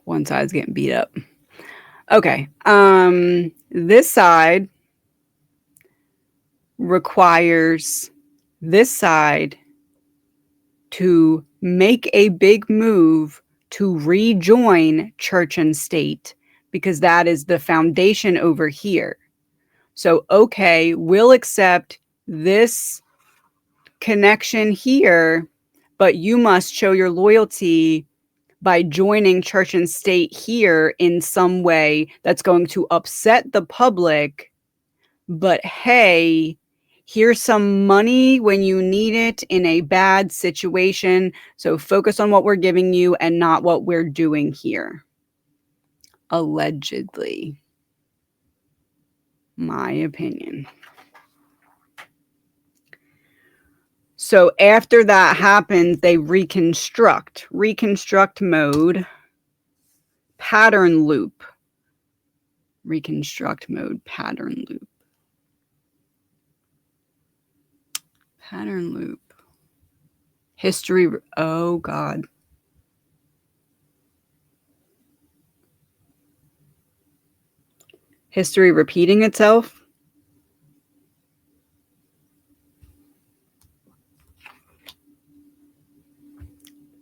One side's getting beat up. Okay. This side requires this side to make a big move to rejoin church and state because that is the foundation over here. So, okay, we'll accept this connection here, but you must show your loyalty by joining church and state here in some way that's going to upset the public. But hey, here's some money when you need it in a bad situation. So focus on what we're giving you and not what we're doing here. Allegedly. My opinion. So after that happens, they reconstruct mode, pattern loop. Reconstruct mode, pattern loop. Pattern loop. History. Oh, God. History repeating itself.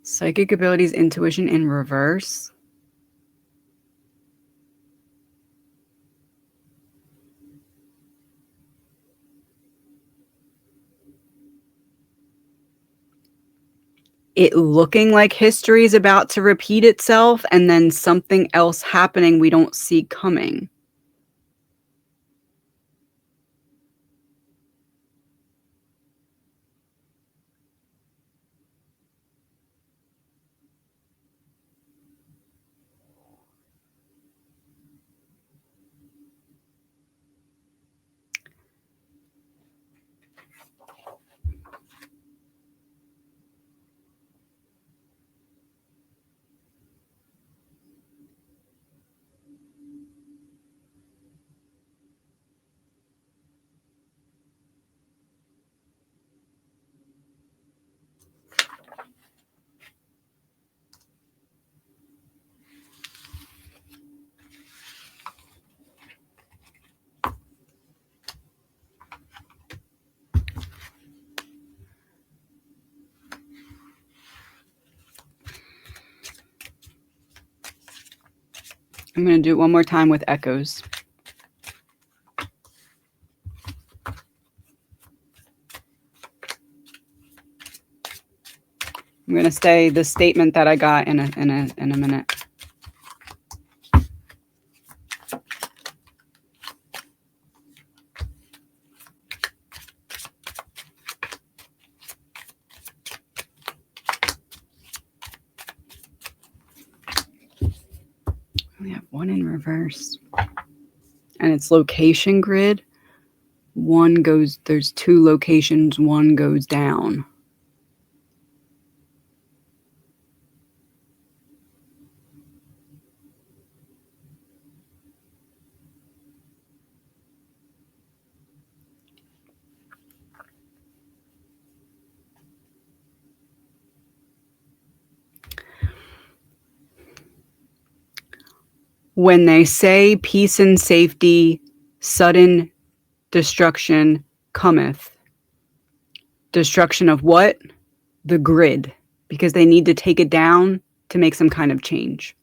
Psychic abilities, intuition in reverse. It looking like history is about to repeat itself and then something else happening we don't see coming. I'm going to do it one more time with echoes. I'm going to say the statement that I got in a minute. We have one in reverse. And it's location grid. There's two locations, one goes down. When they say peace and safety, sudden destruction cometh. Destruction of what? The grid. Because they need to take it down to make some kind of change.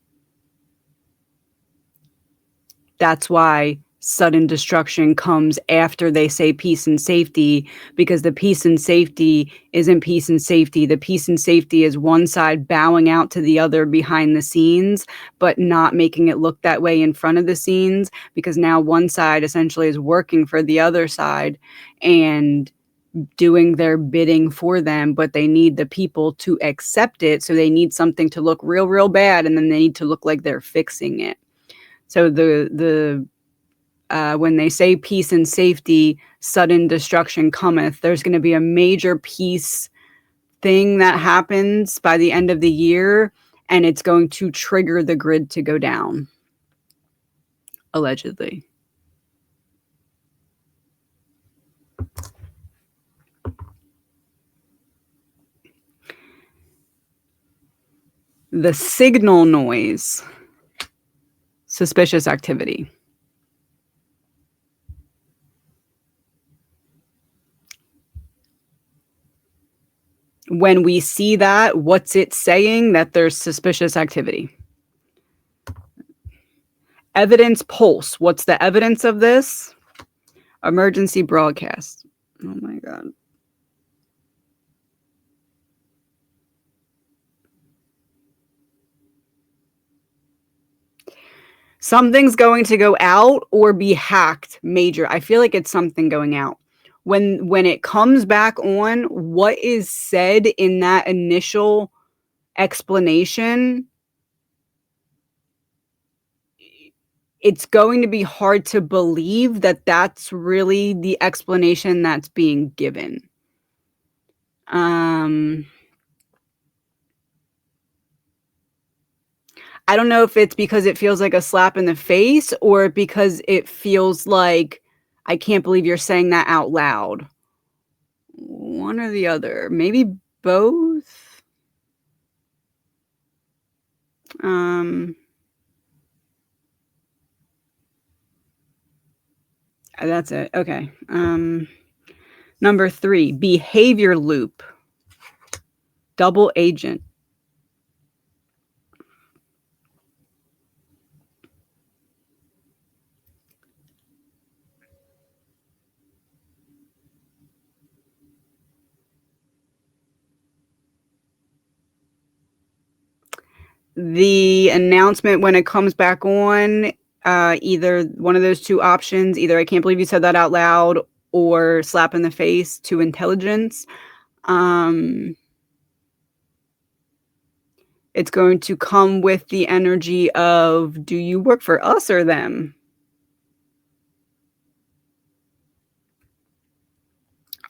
That's why sudden destruction comes after they say peace and safety, because the peace and safety isn't peace and safety. The peace and safety is one side bowing out to the other behind the scenes, but not making it look that way in front of the scenes, because now one side essentially is working for the other side and doing their bidding for them, but they need the people to accept it. So they need something to look real, real bad, and then they need to look like they're fixing it. So when they say peace and safety, sudden destruction cometh, there's going to be a major peace thing that happens by the end of the year, and it's going to trigger the grid to go down. Allegedly. The signal noise. Suspicious activity. When we see that, what's it saying? That there's suspicious activity. Evidence pulse. What's the evidence of this? Emergency broadcast. Oh my God. Something's going to go out or be hacked major. I feel like it's something going out. When it comes back on, what is said in that initial explanation, it's going to be hard to believe that that's really the explanation that's being given. I don't know if it's because it feels like a slap in the face or because it feels like, I can't believe you're saying that out loud. One or the other. Maybe both. That's it. Okay. Number 3, behavior loop. Double agent. The announcement when it comes back on, either one of those two options, either I can't believe you said that out loud or slap in the face to intelligence. It's going to come with the energy of, do you work for us or them?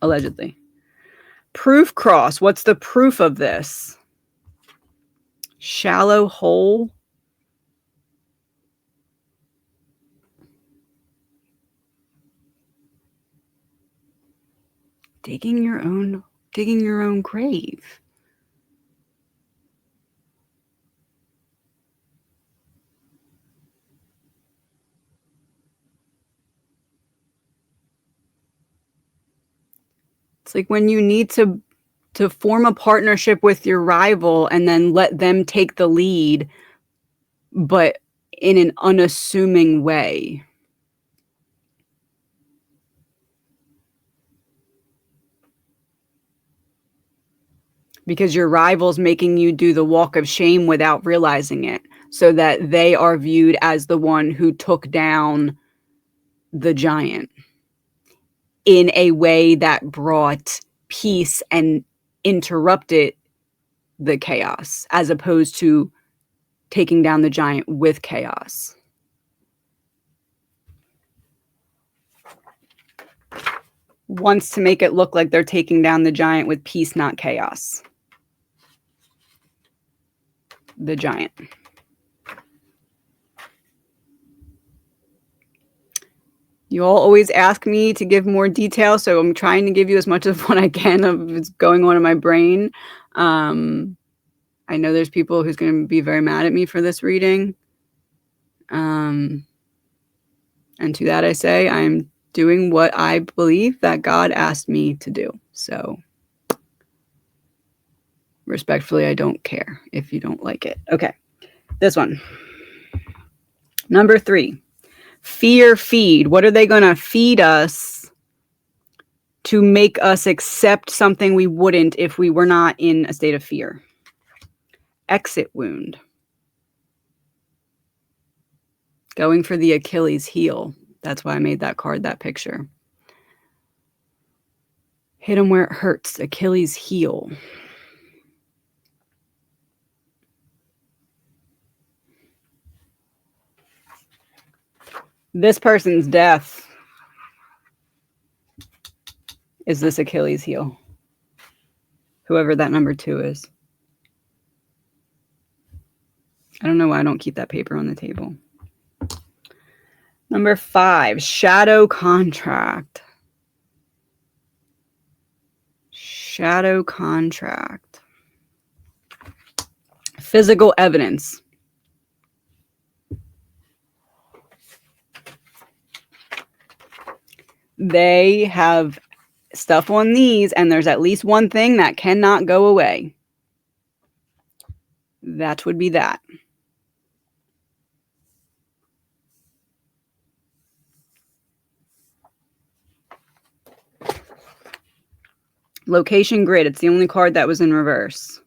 Allegedly. Proof cross. What's the proof of this? Shallow hole. Digging your own grave. It's like when you need to form a partnership with your rival and then let them take the lead, but in an unassuming way. Because your rival's making you do the walk of shame without realizing it, so that they are viewed as the one who took down the giant in a way that brought peace and interrupted the chaos, as opposed to taking down the giant with chaos. Wants to make it look like they're taking down the giant with peace, not chaos. The giant. You all always ask me to give more detail, so I'm trying to give you as much of what I can of what's going on in my brain. I know there's people who's going to be very mad at me for this reading. And to that I say, I'm doing what I believe that God asked me to do. So respectfully, I don't care if you don't like it. Okay, this one. Number 3, fear feed. What are they going to feed us to make us accept something we wouldn't if we were not in a state of fear? Exit wound. Going for the Achilles heel. That's why I made that card, that picture. Hit them where it hurts. Achilles heel. This person's death is this Achilles heel. Whoever that number 2 is. I don't know why I don't keep that paper on the table. Number 5, shadow contract. Shadow contract. Physical evidence. They have stuff on these, and there's at least one thing that cannot go away. That would be that. Location grid. It's the only card that was in reverse.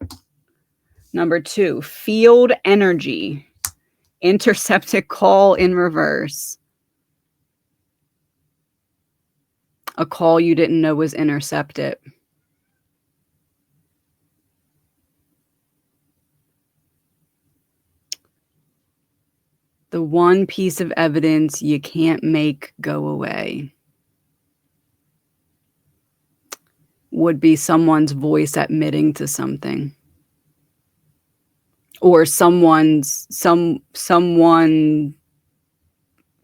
Number 2, field energy. Intercepted call in reverse. A call you didn't know was intercepted. The one piece of evidence you can't make go away would be someone's voice admitting to something. Or someone,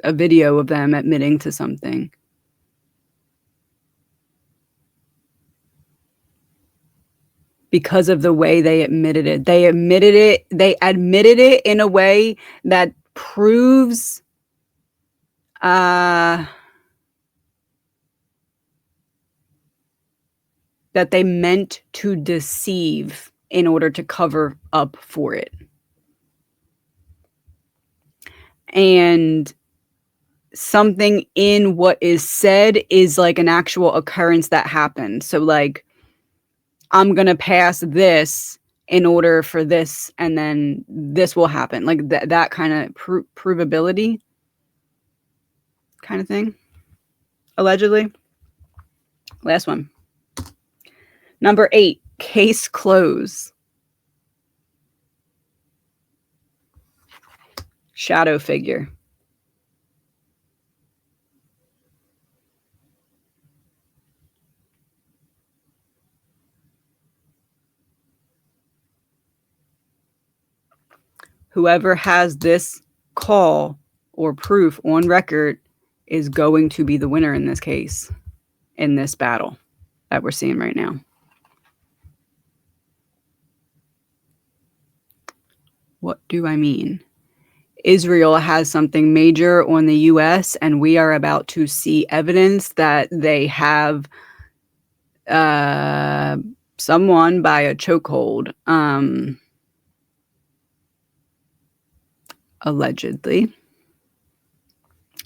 a video of them admitting to something. Because of the way they admitted it. They admitted it in a way that proves that they meant to deceive in order to cover up for it. And something in what is said is like an actual occurrence that happened. So like, I'm going to pass this in order for this, and then this will happen. Like that kind of provability kind of thing. Allegedly. Last one. Number 8, case close. Shadow figure. Whoever has this call or proof on record is going to be the winner in this case, in this battle that we're seeing right now. What do I mean? Israel has something major on the U.S., and we are about to see evidence that they have someone by a chokehold. Allegedly,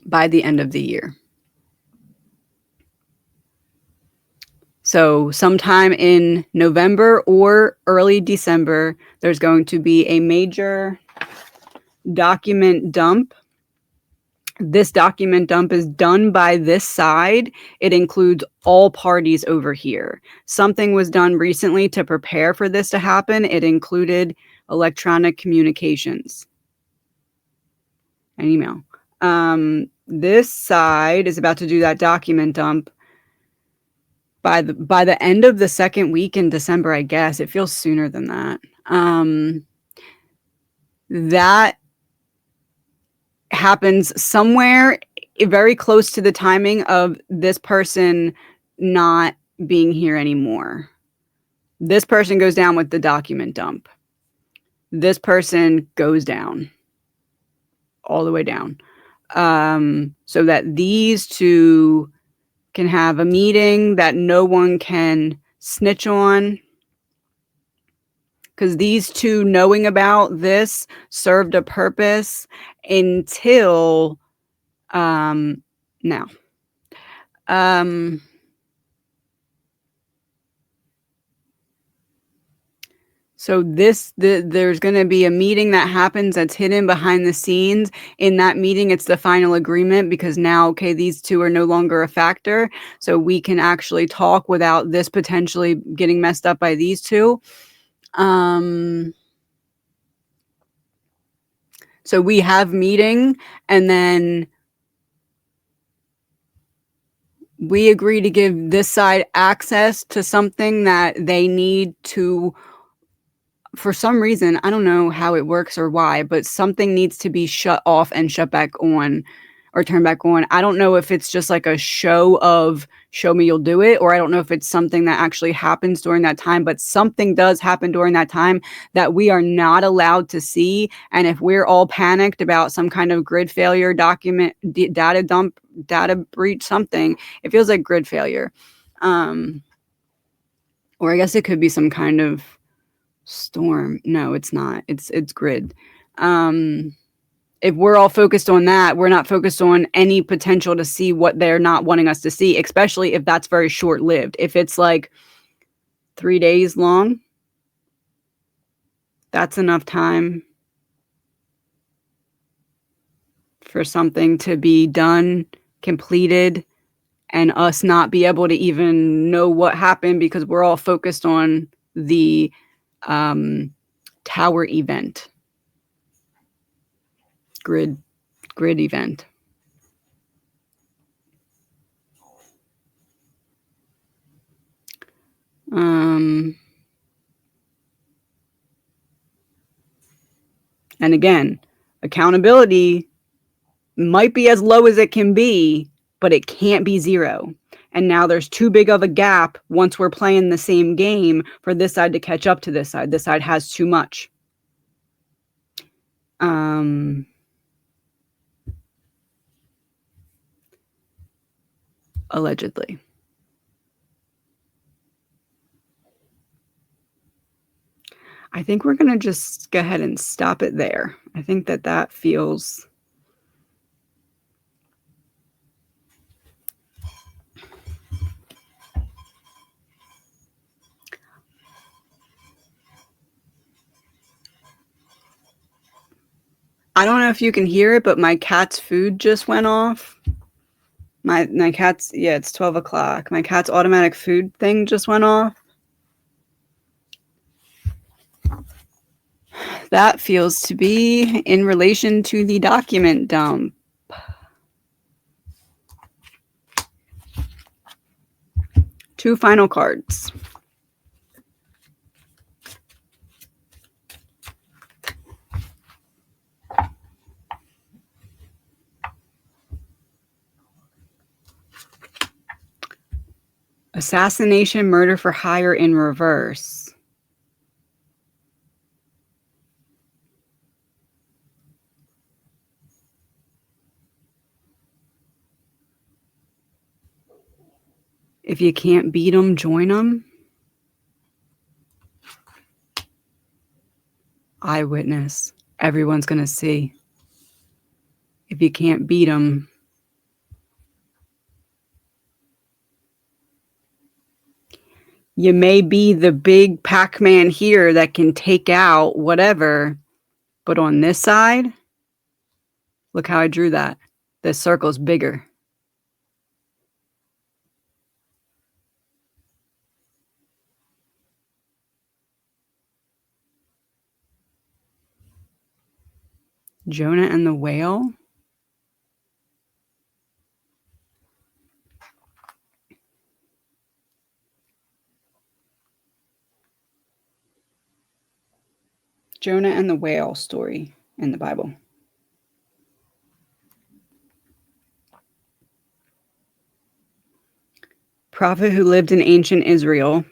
by the end of the year. So sometime in November or early December, there's going to be a major document dump. This document dump is done by this side. It includes all parties over here. Something was done recently to prepare for this to happen. It included electronic communications. An email. This side is about to do that document dump by the end of the second week in December, I guess. It feels sooner than that. That happens somewhere very close to the timing of this person not being here anymore. This person goes down with the document dump. This person goes down. All the way down, so that these two can have a meeting that no one can snitch on, because these two knowing about this served a purpose until now. So there's going to be a meeting that happens that's hidden behind the scenes. In that meeting, it's the final agreement, because now, okay, these two are no longer a factor. So we can actually talk without this potentially getting messed up by these two. So we have meeting, and then we agree to give this side access to something that they need to, for some reason, I don't know how it works or why, but something needs to be shut off and shut back on, or turn back on. I don't know if it's just like a show of show me you'll do it, or I don't know if it's something that actually happens during that time, but something does happen during that time that we are not allowed to see. And if we're all panicked about some kind of grid failure, data dump, data breach, something, it feels like grid failure. Or I guess it could be some kind of storm. No, it's not. It's grid. If we're all focused on that, we're not focused on any potential to see what they're not wanting us to see, especially if that's very short-lived. If it's like 3 days long, that's enough time for something to be done, completed, and us not be able to even know what happened because we're all focused on the tower event, grid event. And again, accountability might be as low as it can be, but it can't be zero. And now there's too big of a gap once we're playing the same game for this side to catch up to this side. This side has too much. Allegedly. I think we're going to just go ahead and stop it there. I think that feels... I don't know if you can hear it, but my cat's food just went off. My cat's, yeah, it's 12 o'clock. My cat's automatic food thing just went off. That feels to be in relation to the document dump. Two final cards. Assassination, murder for hire in reverse. If you can't beat them, join them. Eyewitness. Everyone's going to see. If you can't beat them, you may be the big Pac-Man here that can take out whatever, but on this side, look how I drew that. This circle's bigger. Jonah and the whale. Jonah and the whale story in the Bible. Prophet who lived in ancient Israel.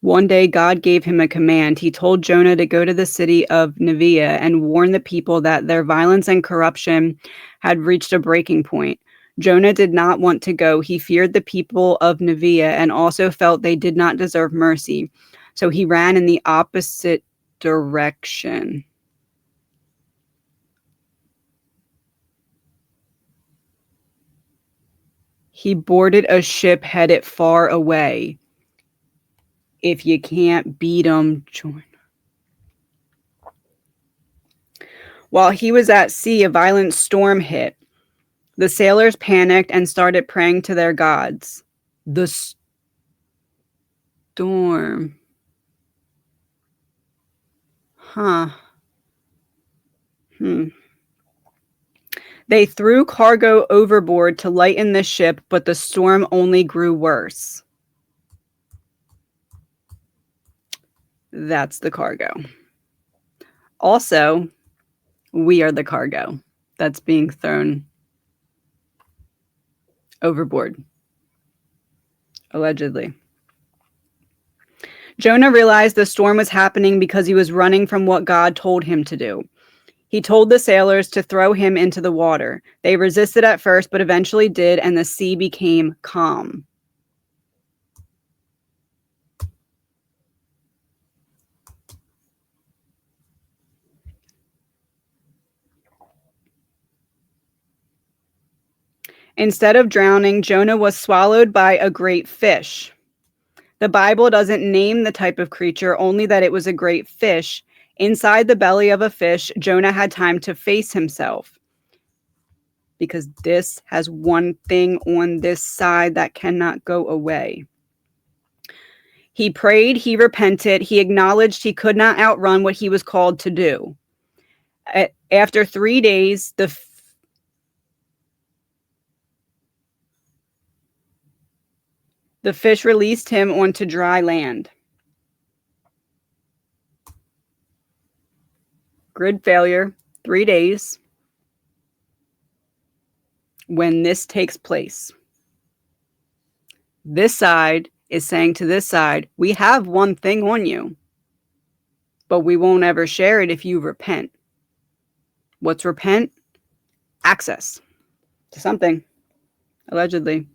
One day God gave him a command. He told Jonah to go to the city of Nineveh and warn the people that their violence and corruption had reached a breaking point. Jonah did not want to go. He feared the people of Nineveh and also felt they did not deserve mercy. So he ran in the opposite direction. He boarded a ship headed far away. If you can't beat them, join. While he was at sea, a violent storm hit. The sailors panicked and started praying to their gods. The storm. Huh. They threw cargo overboard to lighten the ship, but the storm only grew worse. That's the cargo. Also, we are the cargo that's being thrown Overboard. Allegedly. Jonah realized the storm was happening because he was running from what God told him to do. He told the sailors to throw him into the water. They resisted at first, but eventually did, and the sea became calm. Instead of drowning, Jonah was swallowed by a great fish. The Bible doesn't name the type of creature, only that it was a great fish. Inside the belly of a fish, Jonah had time to face himself. Because this has one thing on this side that cannot go away. He prayed, he repented, he acknowledged he could not outrun what he was called to do. After 3 days, the fish released him onto dry land. Grid failure, 3 days. When this takes place, this side is saying to this side, we have one thing on you, but we won't ever share it if you repent. What's repent? Access to something, allegedly.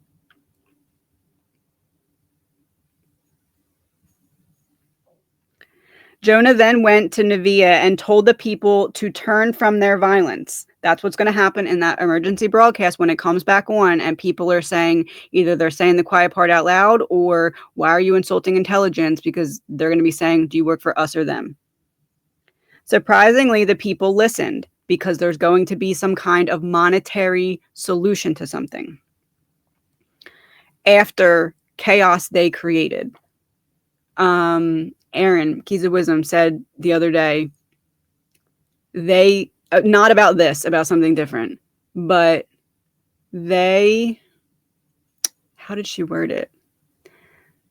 Jonah then went to Nineveh and told the people to turn from their violence. That's what's going to happen in that emergency broadcast when it comes back on and people are saying, either they're saying the quiet part out loud or why are you insulting intelligence? Because they're going to be saying, do you work for us or them? Surprisingly, the people listened because there's going to be some kind of monetary solution to something after chaos they created. Aaron, Keys of Wisdom, said the other day, they, not about this, about something different, but they, how did she word it?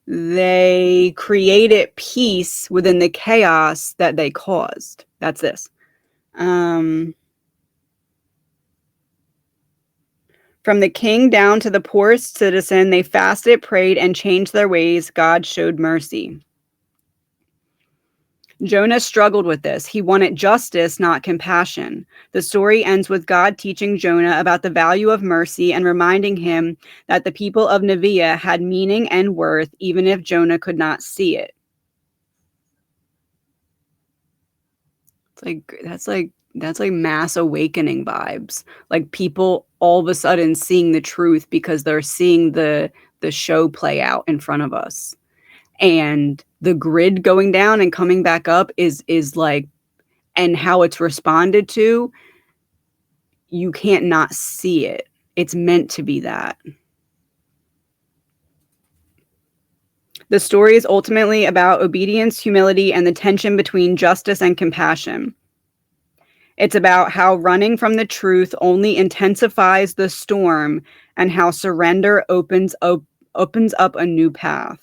They created peace within the chaos that they caused. That's this. From the king down to the poorest citizen, they fasted, prayed, and changed their ways. God showed mercy. Jonah struggled with this. He wanted justice, not compassion. The story ends with God teaching Jonah about the value of mercy and reminding him that the people of Nineveh had meaning and worth, even if Jonah could not see it. That's like mass awakening vibes. Like people all of a sudden seeing the truth because they're seeing the show play out in front of us. And the grid going down and coming back up is like, and how it's responded to, you can't not see it. It's meant to be that. The story is ultimately about obedience, humility, and the tension between justice and compassion. It's about how running from the truth only intensifies the storm and how surrender opens up a new path.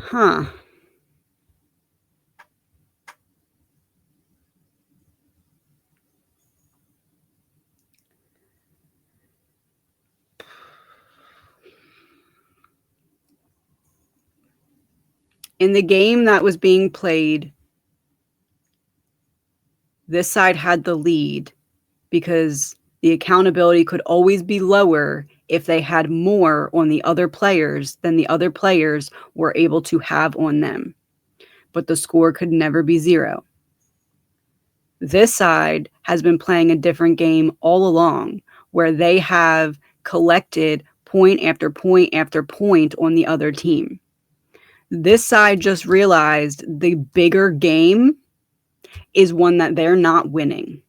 Huh. In the game that was being played, this side had the lead because the accountability could always be lower if they had more on the other players than the other players were able to have on them. But the score could never be 0. This side has been playing a different game all along, where they have collected point after point after point on the other team. This side just realized the bigger game is one that they're not winning.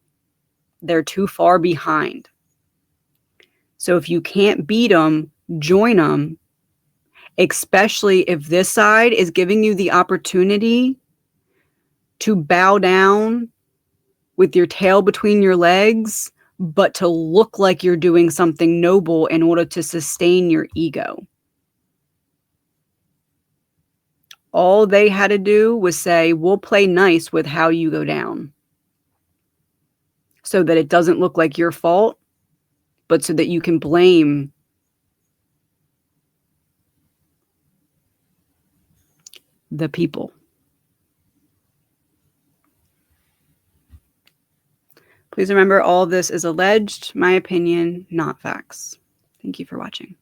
They're too far behind. So if you can't beat them, join them, especially if this side is giving you the opportunity to bow down with your tail between your legs, but to look like you're doing something noble in order to sustain your ego. All they had to do was say, we'll play nice with how you go down. so that it doesn't look like your fault, but so that you can blame the people. Please remember, all of this is alleged, my opinion, not facts. Thank you for watching.